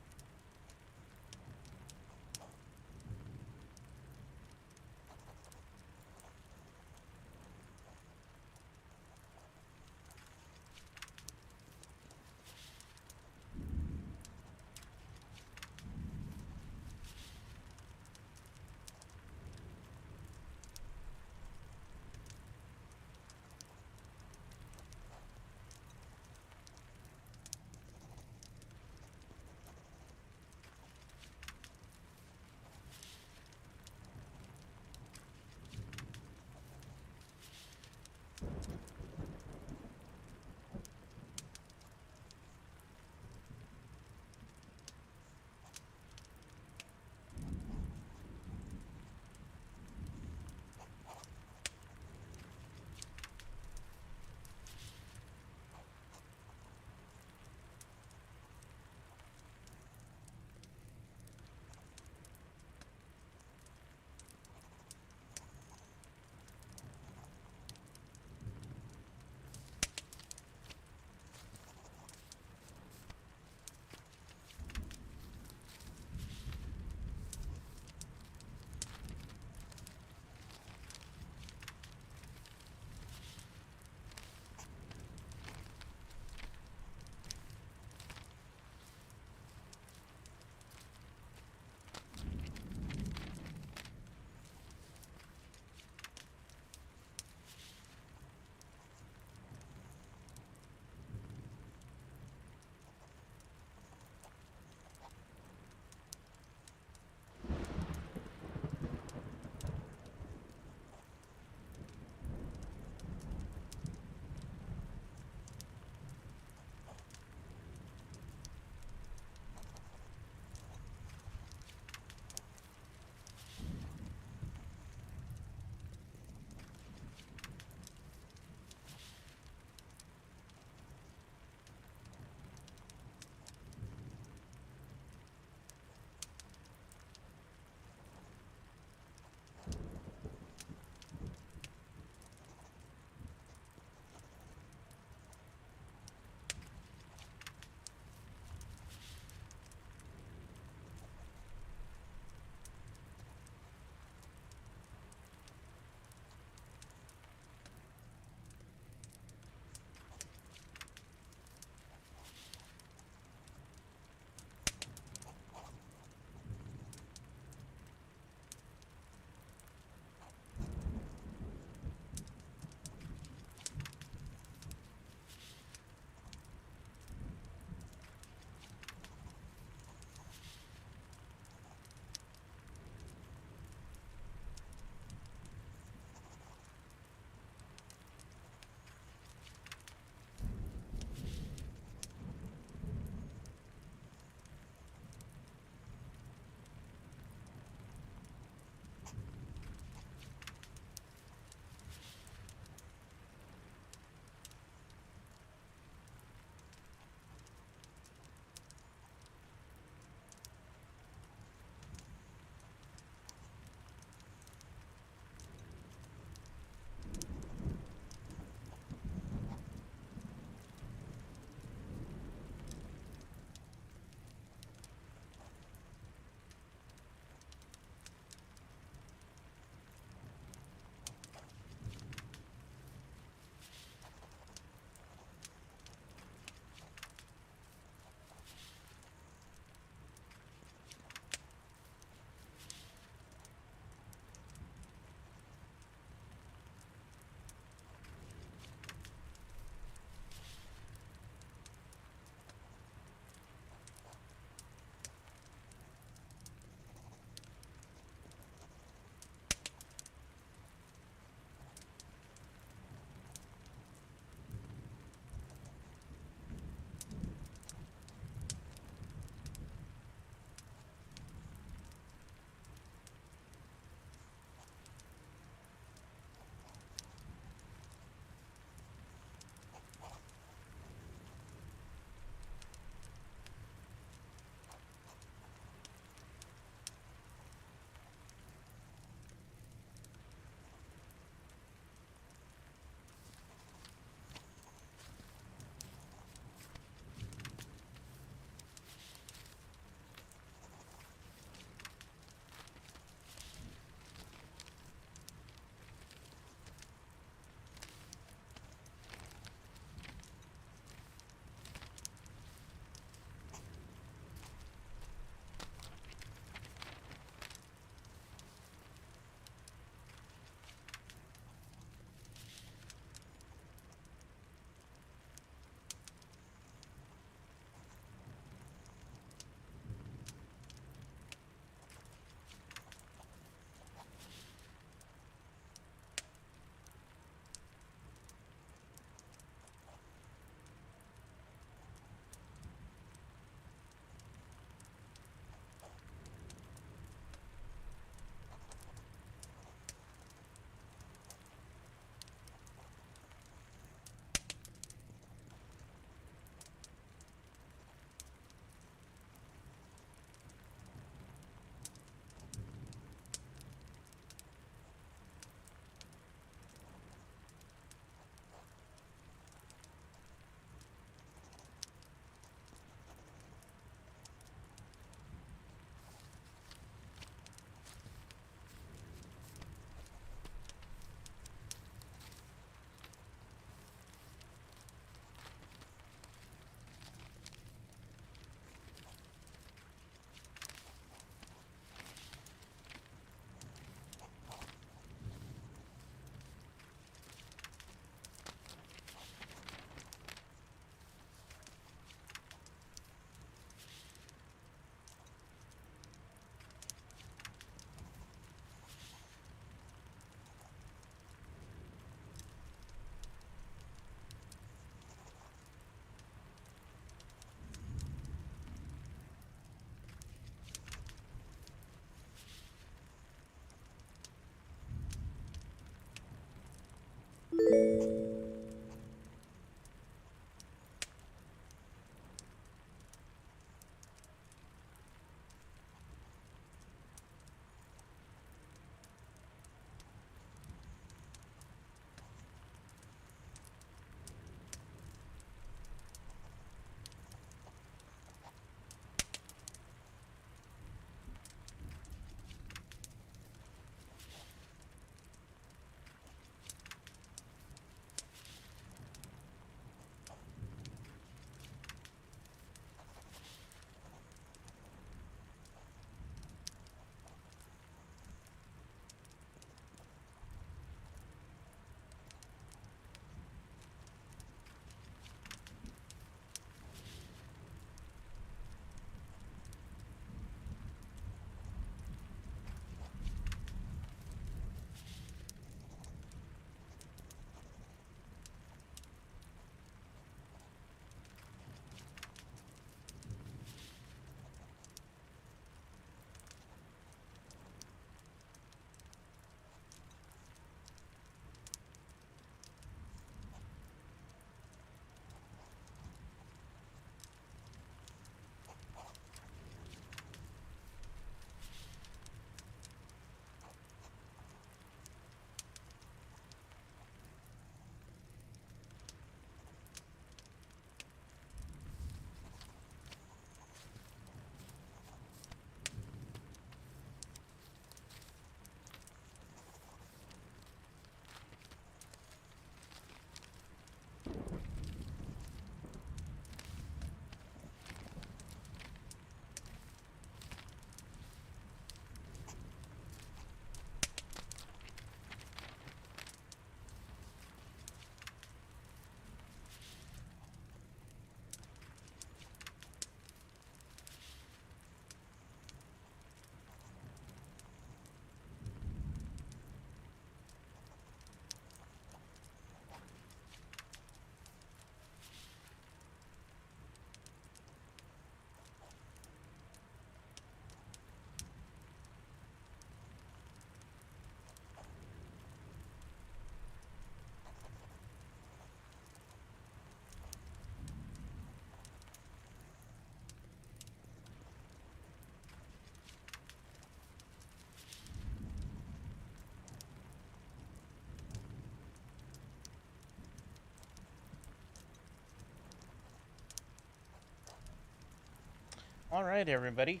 All right, everybody.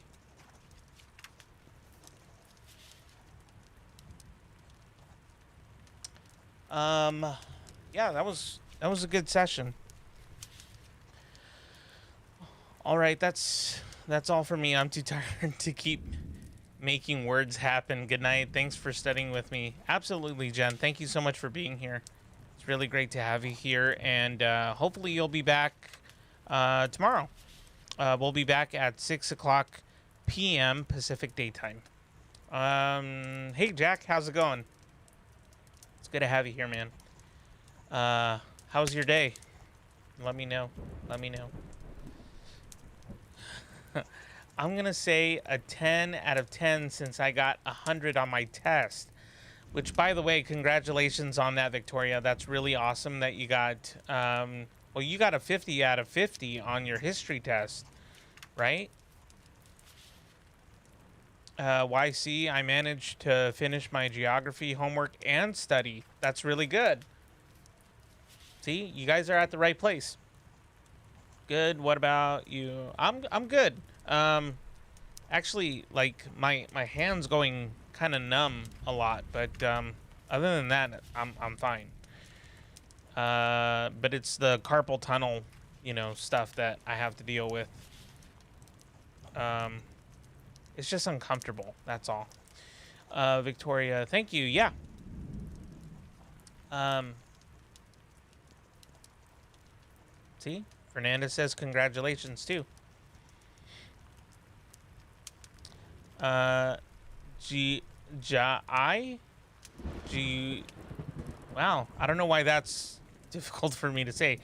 Yeah, that was a good session. All right, that's all for me. I'm too tired to keep making words happen. Good night. Thanks for studying with me. Absolutely, Jen. Thank you so much for being here. It's really great to have you here, and hopefully you'll be back tomorrow. We'll be back at 6:00 p.m. Pacific Daytime. Hey, Jack. How's it going? It's good to have you here, man. How's your day? Let me know. Let me know. I'm going to say a 10 out of 10 since I got 100 on my test. Which, by the way, congratulations on that, Victoria. That's really awesome that you got... well, you got a 50 out of 50 on your history test, right? YC, I managed to finish my geography homework and study. That's really good. See, you guys are at the right place. Good. What about you? I'm good. Actually, like my hands going kind of numb a lot, but other than that, I'm fine. But it's the carpal tunnel, stuff that I have to deal with. It's just uncomfortable. That's all. Victoria, thank you. Yeah. See, Fernandez says congratulations too. Wow, I don't know why that's difficult for me to say.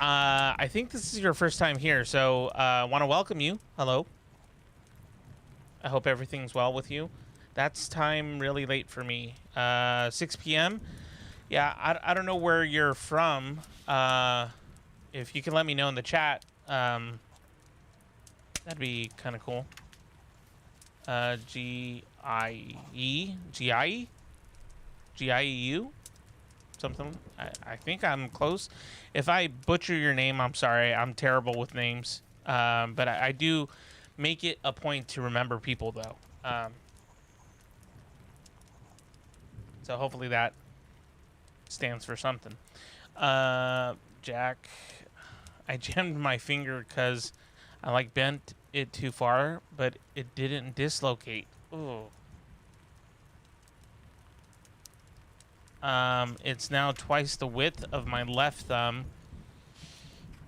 I think this is your first time here, so want to welcome you. Hello. I hope everything's well with you. That's time really late for me. 6 p.m. Yeah, I don't know where you're from. If you can let me know in the chat, that'd be kind of cool. G-I-E-U? Something. I think I'm close. If I butcher your name, I'm sorry. I'm terrible with names. But I do make it a point to remember people, though. So hopefully that stands for something. Jack, I jammed my finger because I bent it too far, but it didn't dislocate. Ooh. It's now twice the width of my left thumb.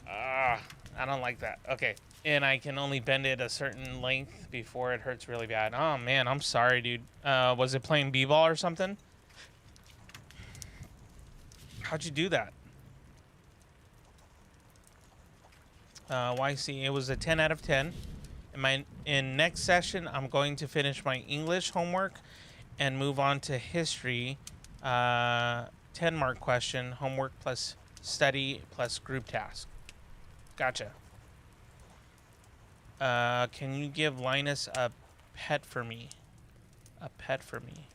I don't like that. Okay. And I can only bend it a certain length before it hurts really bad. Oh, man, I'm sorry, dude. Was it playing b-ball or something? How'd you do that? YC, it was a 10 out of 10. In next session, I'm going to finish my English homework and move on to history. 10-mark question, homework plus study plus group task. Gotcha. Can you give Linus a pet for me? A pet for me.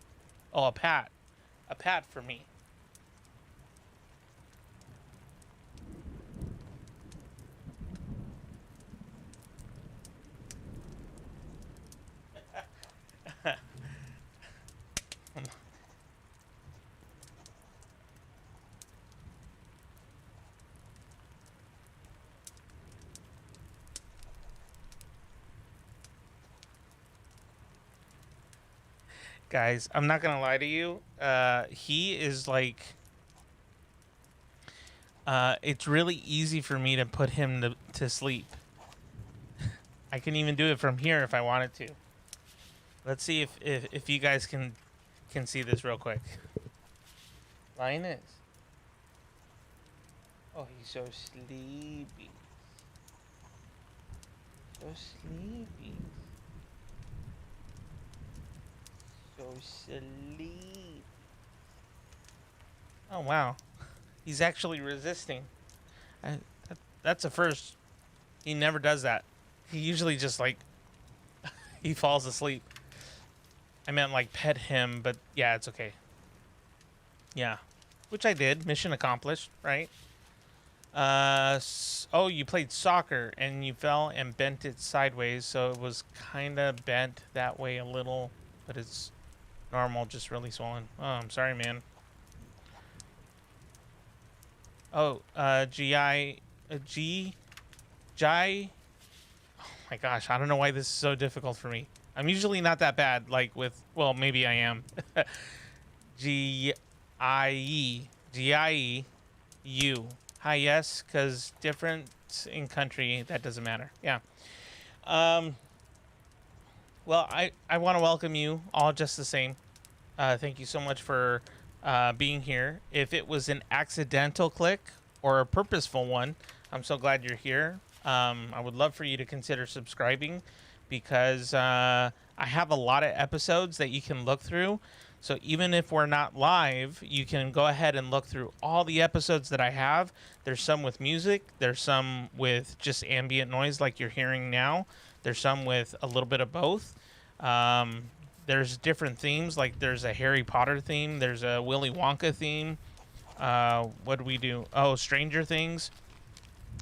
Oh, a pat. A pat for me. Guys, I'm not gonna lie to you. He is it's really easy for me to put him to sleep. I can even do it from here if I wanted to. Let's see if you guys can see this real quick. Linus. Oh, he's so sleepy. So sleepy. So sleepy. Oh, wow. He's actually resisting. That's a first. He never does that. He usually just he falls asleep. I meant pet him, but yeah, it's okay. Yeah. Which I did. Mission accomplished, right? Oh, you played soccer and you fell and bent it sideways, so it was kind of bent that way a little, but it's normal, just really swollen. Oh, I'm sorry, man. Oh, G, Jai. Oh my gosh, I don't know why this is so difficult for me. I'm usually not that bad, like with, well, maybe I am. Gieu. Hi, yes, because different in country, that doesn't matter. Yeah. Um, well, I want to welcome you all just the same. Thank you so much for being here. If it was an accidental click or a purposeful one, I'm so glad you're here. I would love for you to consider subscribing because I have a lot of episodes that you can look through. So even if we're not live, you can go ahead and look through all the episodes that I have. There's some with music. There's some with just ambient noise like you're hearing now. There's some with a little bit of both. There's different themes, like there's a Harry Potter theme. There's a Willy Wonka theme. What do we do? Oh, Stranger Things.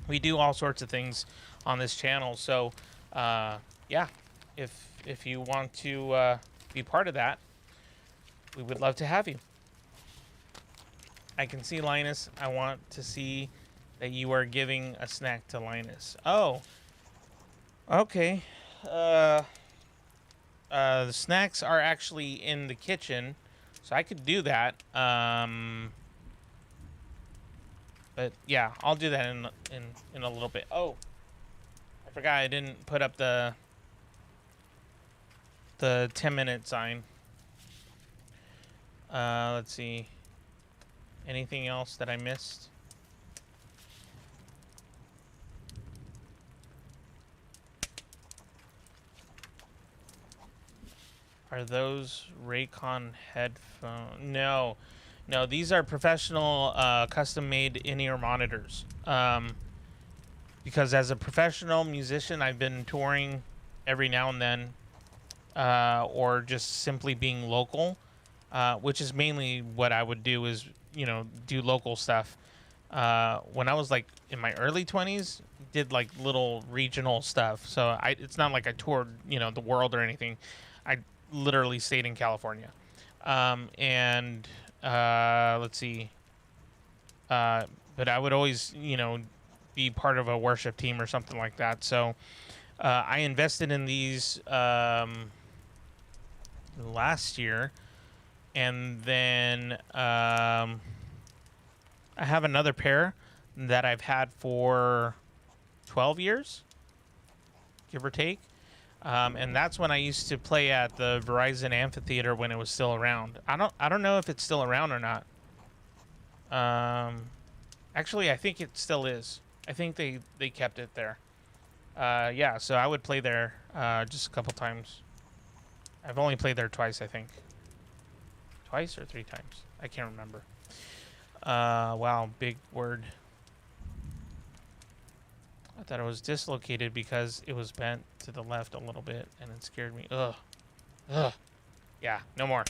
We do all sorts of things on this channel. So, yeah, if you want to be part of that, we would love to have you. I can see Linus. I want to see that you are giving a snack to Linus. Oh, okay. The snacks are actually in the kitchen, so I could do that. But yeah, I'll do that in a little bit. Oh, I forgot I didn't put up the 10-minute sign. Let's see. Anything else that I missed? Are those Raycon headphones? No, these are professional, custom-made in-ear monitors. Because as a professional musician, I've been touring every now and then, or just simply being local, which is mainly what I would do is, do local stuff. When I was like in my early 20s, did like little regional stuff. So it's not like I toured, the world or anything. I literally stayed in California. And let's see. But I would always, be part of a worship team or something like that. So I invested in these last year. And then I have another pair that I've had for 12 years, give or take. And that's when I used to play at the Verizon Amphitheater when it was still around. I don't know if it's still around or not. Actually, I think it still is. I think they kept it there. Yeah, so I would play there just a couple times. I've only played there twice, I think. Twice or 3 times. I can't remember. Wow, big word. I thought it was dislocated because it was bent to the left a little bit, and it scared me. Ugh. Ugh. Yeah, no more.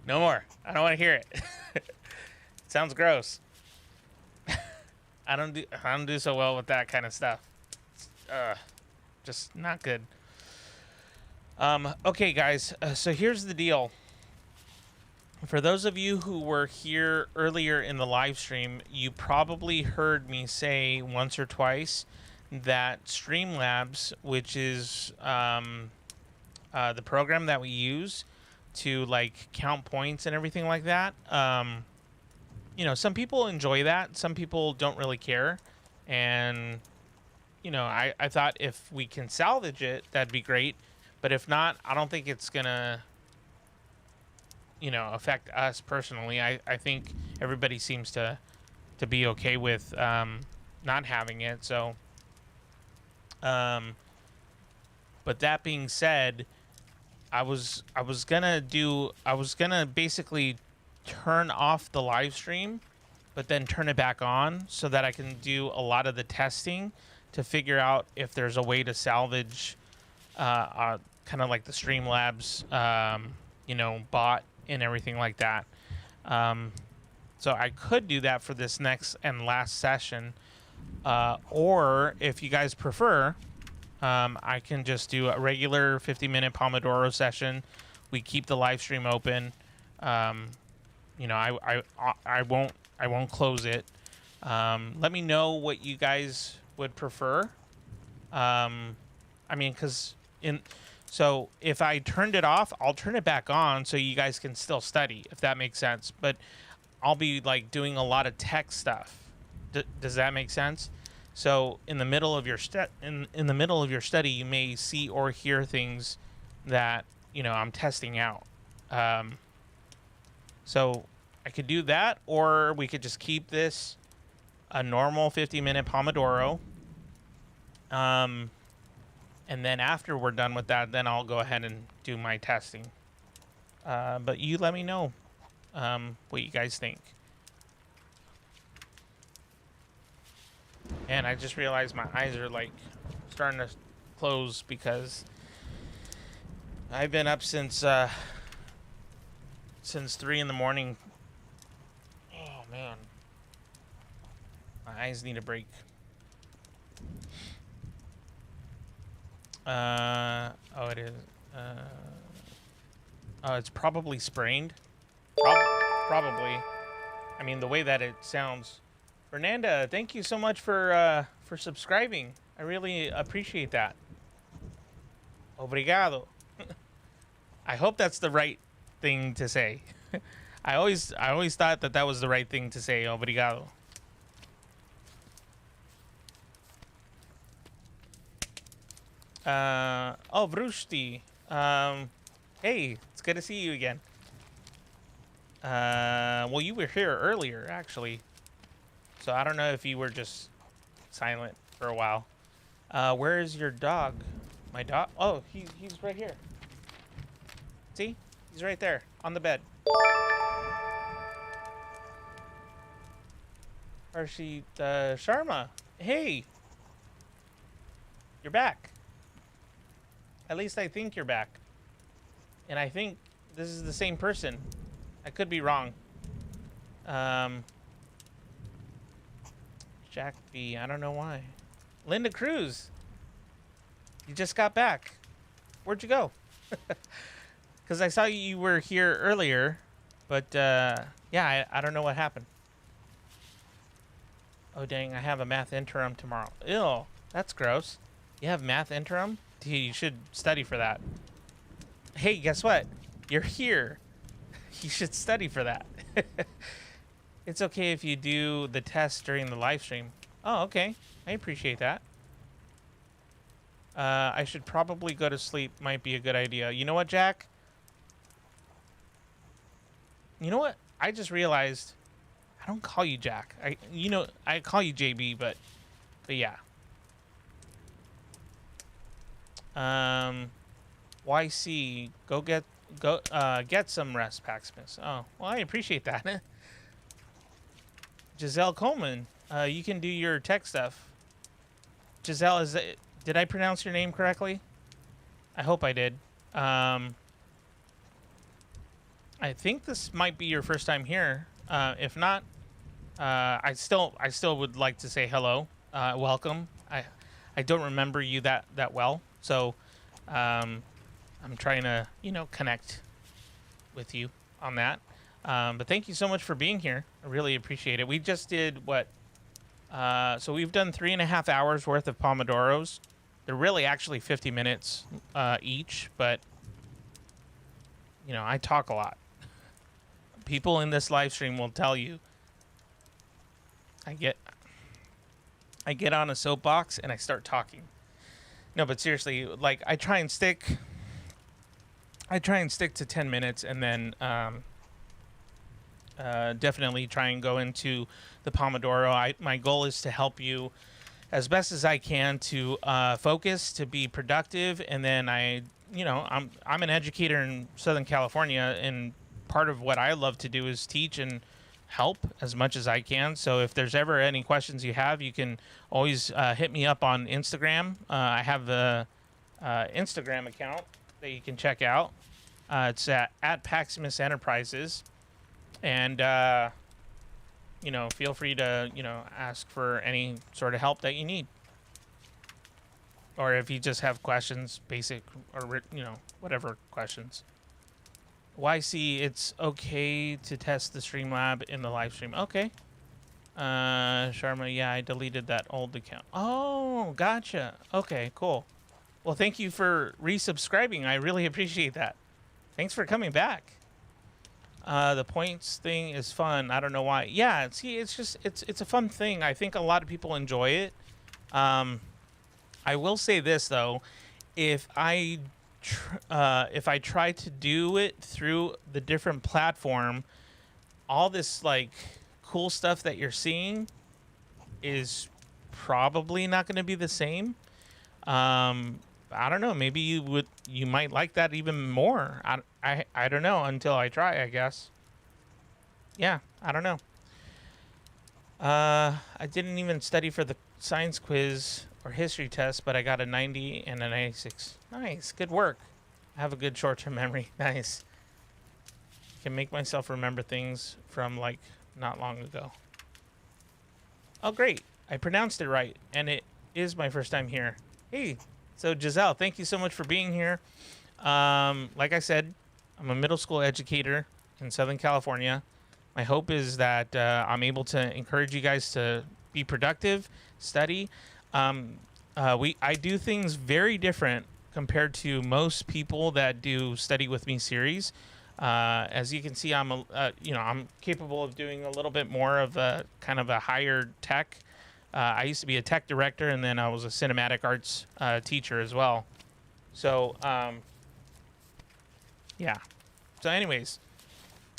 No more. I don't want to hear it. It sounds gross. I don't do so well with that kind of stuff. Just not good. Okay, guys. So here's the deal. For those of you who were here earlier in the live stream, you probably heard me say once or twice that Streamlabs, which is the program that we use to like count points and everything like that, some people enjoy that, some people don't really care, and I thought if we can salvage it, that'd be great, but if not, I don't think it's gonna affect us personally. I think everybody seems to be okay with not having it. So, but that being said, I was gonna basically turn off the live stream, but then turn it back on so that I can do a lot of the testing to figure out if there's a way to salvage kind of like the Streamlabs bot and everything like that. So I could do that for this next and last session. Or if you guys prefer, I can just do a regular 50-minute Pomodoro session. We keep the live stream open. You know, I won't close it. Let me know what you guys would prefer. I mean, so if I turned it off, I'll turn it back on so you guys can still study, if that makes sense. But I'll be like doing a lot of tech stuff. Does that make sense? So in the middle of your in the middle of your study, you may see or hear things that, you know, I'm testing out. So I could do that, or we could just keep this a normal 50-minute Pomodoro. And then after we're done with that, then I'll go ahead and do my testing. But you let me know what you guys think. And I just realized my eyes are like starting to close because I've been up since 3 in the morning. Oh man, my eyes need a break. Oh, it is. Oh, it's probably sprained. Probably. I mean, the way that it sounds. Fernanda, thank you so much for subscribing. I really appreciate that. Obrigado. I hope that's the right thing to say. I always thought that was the right thing to say. Obrigado. Oh, Vrushti. Hey, it's good to see you again. Well, you were here earlier, actually. So I don't know if you were just silent for a while. Where is your dog? My dog? Oh, he's right here. See? He's right there on the bed. Harshit Sharma. Hey. You're back. At least I think you're back. And I think this is the same person. I could be wrong. Jack B. I don't know why. Linda Cruz. You just got back. Where'd you go? Because I saw you were here earlier. But, yeah, I don't know what happened. Oh, dang. I have a math interim tomorrow. Ew. That's gross. You have math interim? You should study for that. Hey, guess what? You're here. You should study for that. It's okay if you do the test during the live stream. Oh, okay. I appreciate that. I should probably go to sleep. Might be a good idea. You know what, Jack? You know what? I just realized I don't call you Jack. I call you JB, but yeah. YC, go get some rest, Paximus. Oh, well, I appreciate that. Giselle Coleman, you can do your tech stuff. Giselle, did I pronounce your name correctly? I hope I did. I think this might be your first time here. If not, I still would like to say hello. Welcome. I don't remember you that well, so I'm trying to connect with you on that. But thank you so much for being here. I really appreciate it. We just did what? So we've done 3.5 hours worth of Pomodoros. They're really actually 50 minutes each, but I talk a lot. People in this live stream will tell you I get on a soapbox and I start talking. No, but seriously, like I try and stick to 10 minutes and then definitely try and go into the Pomodoro. My goal is to help you as best as I can to focus, to be productive, and then I'm an educator in Southern California, and part of what I love to do is teach and help as much as I can. So if there's ever any questions you have, you can always hit me up on Instagram. I have the Instagram account that you can check out. It's at Paximus Enterprises. And you know, feel free to, you know, ask for any sort of help that you need. Or if you just have questions, basic or, you know, whatever questions. YC, it's okay to test the Streamlab in the live stream. Okay. Sharma, yeah, I deleted that old account. Oh, gotcha. Okay, cool. Well, thank you for resubscribing. I really appreciate that. Thanks for coming back. The points thing is fun. I don't know why. Yeah, see, it's just, it's a fun thing. I think a lot of people enjoy it. I will say this though, if I try to do it through the different platform, all this like cool stuff that you're seeing is probably not going to be the same. I don't know. Maybe you might like that even more. I don't know until I try, I guess. Yeah, I don't know. I didn't even study for the science quiz or history test, but I got a 90 and a 96. Nice, good work. I have a good short-term memory. Nice. Can make myself remember things from like not long ago. Oh, great. I pronounced it right, and it is my first time here. Hey, so Giselle, thank you so much for being here. Like I said, I'm a middle school educator in Southern California. My hope is that I'm able to encourage you guys to be productive, study. I do things very different compared to most people that do study with me series. As you can see, I'm capable of doing a little bit more of a kind of a higher tech. I used to be a tech director, and then I was a cinematic arts teacher as well. So, yeah. So anyways,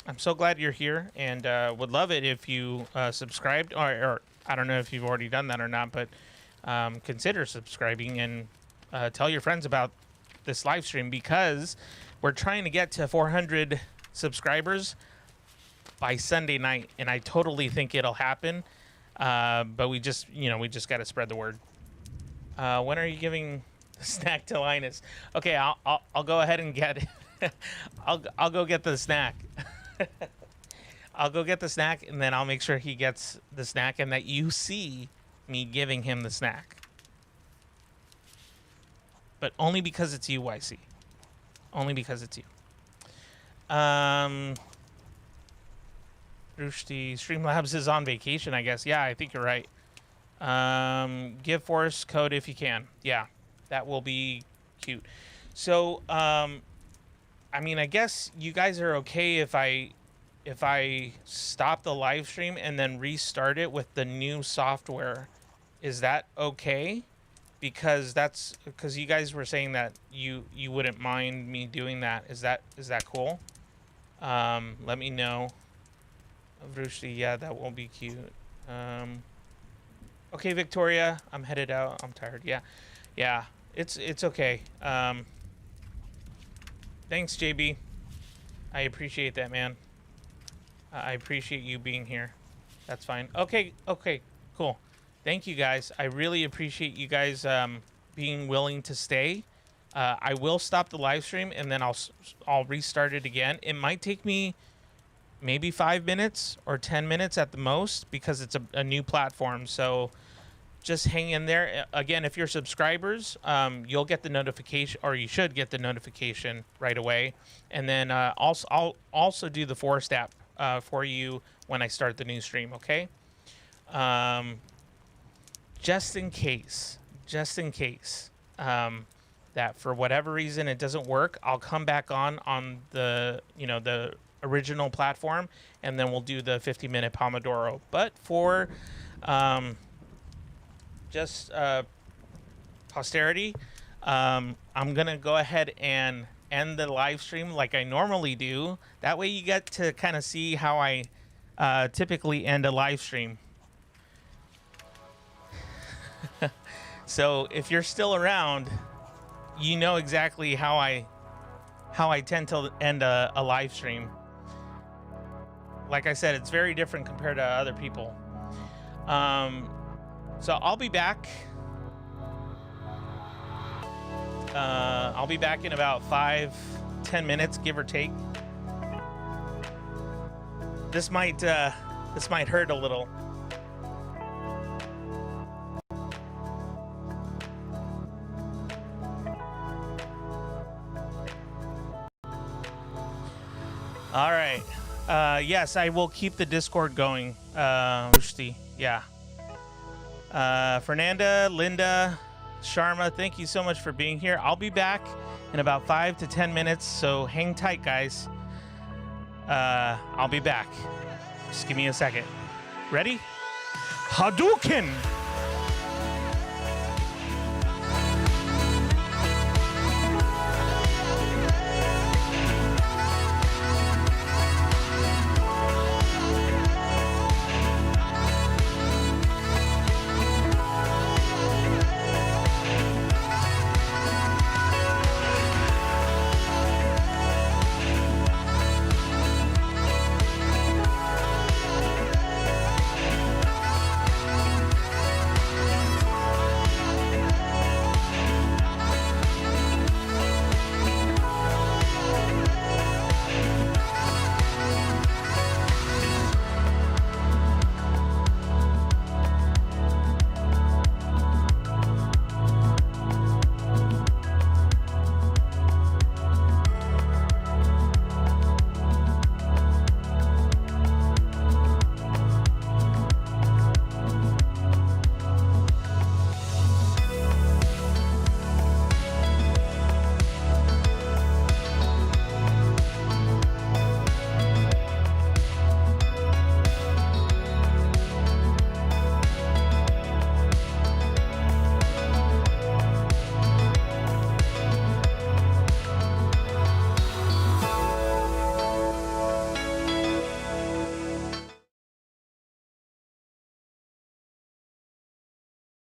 I'm so glad you're here, and would love it if you subscribed, or I don't know if you've already done that or not, but consider subscribing and tell your friends about this live stream, because we're trying to get to 400 subscribers by Sunday night, and I totally think it'll happen. But we just got to spread the word. When are you giving the snack to Linus? Okay, I'll go ahead and get it. I'll go get the snack. I'll go get the snack, and then I'll make sure he gets the snack, and that you see me giving him the snack. But only because it's you, YC. Only because it's you. Rushdie, Streamlabs is on vacation, I guess. Yeah, I think you're right. Give Force code if you can. Yeah, that will be cute. So, I mean, I guess you guys are okay if I stop the live stream and then restart it with the new software. Is that okay? Because you guys were saying that you wouldn't mind me doing that. Is that cool? Let me know. Vrushti, yeah, that will be cute. Okay, Victoria, I'm headed out. I'm tired. Yeah, it's okay. Thanks, JB. I appreciate that, man. I appreciate you being here. That's fine. Okay, cool. Thank you, guys. I really appreciate you guys being willing to stay. I will stop the live stream, and then I'll restart it again. It might take me maybe 5 minutes or 10 minutes at the most, because it's a new platform. So just hang in there. Again, if you're subscribers, you'll get the notification, or you should get the notification right away. And then I'll also do the Forest app for you when I start the new stream, okay? Just in case that for whatever reason it doesn't work, I'll come back on the the original platform, and then we'll do the 50-minute Pomodoro. But for just posterity, I'm gonna go ahead and end the live stream like I normally do. That way you get to kind of see how I typically end a live stream. So if you're still around, you know exactly how I tend to end a live stream. Like I said, it's very different compared to other people. So I'll be back. I'll be back in about 5-10 minutes, give or take. This might This might hurt a little. All right. Yes, I will keep the Discord going. Ushti, yeah. Fernanda, Linda, Sharma, thank you so much for being here. I'll be back in about 5 to 10 minutes, so hang tight, guys. I'll be back. Just give me a second. Ready? Hadouken!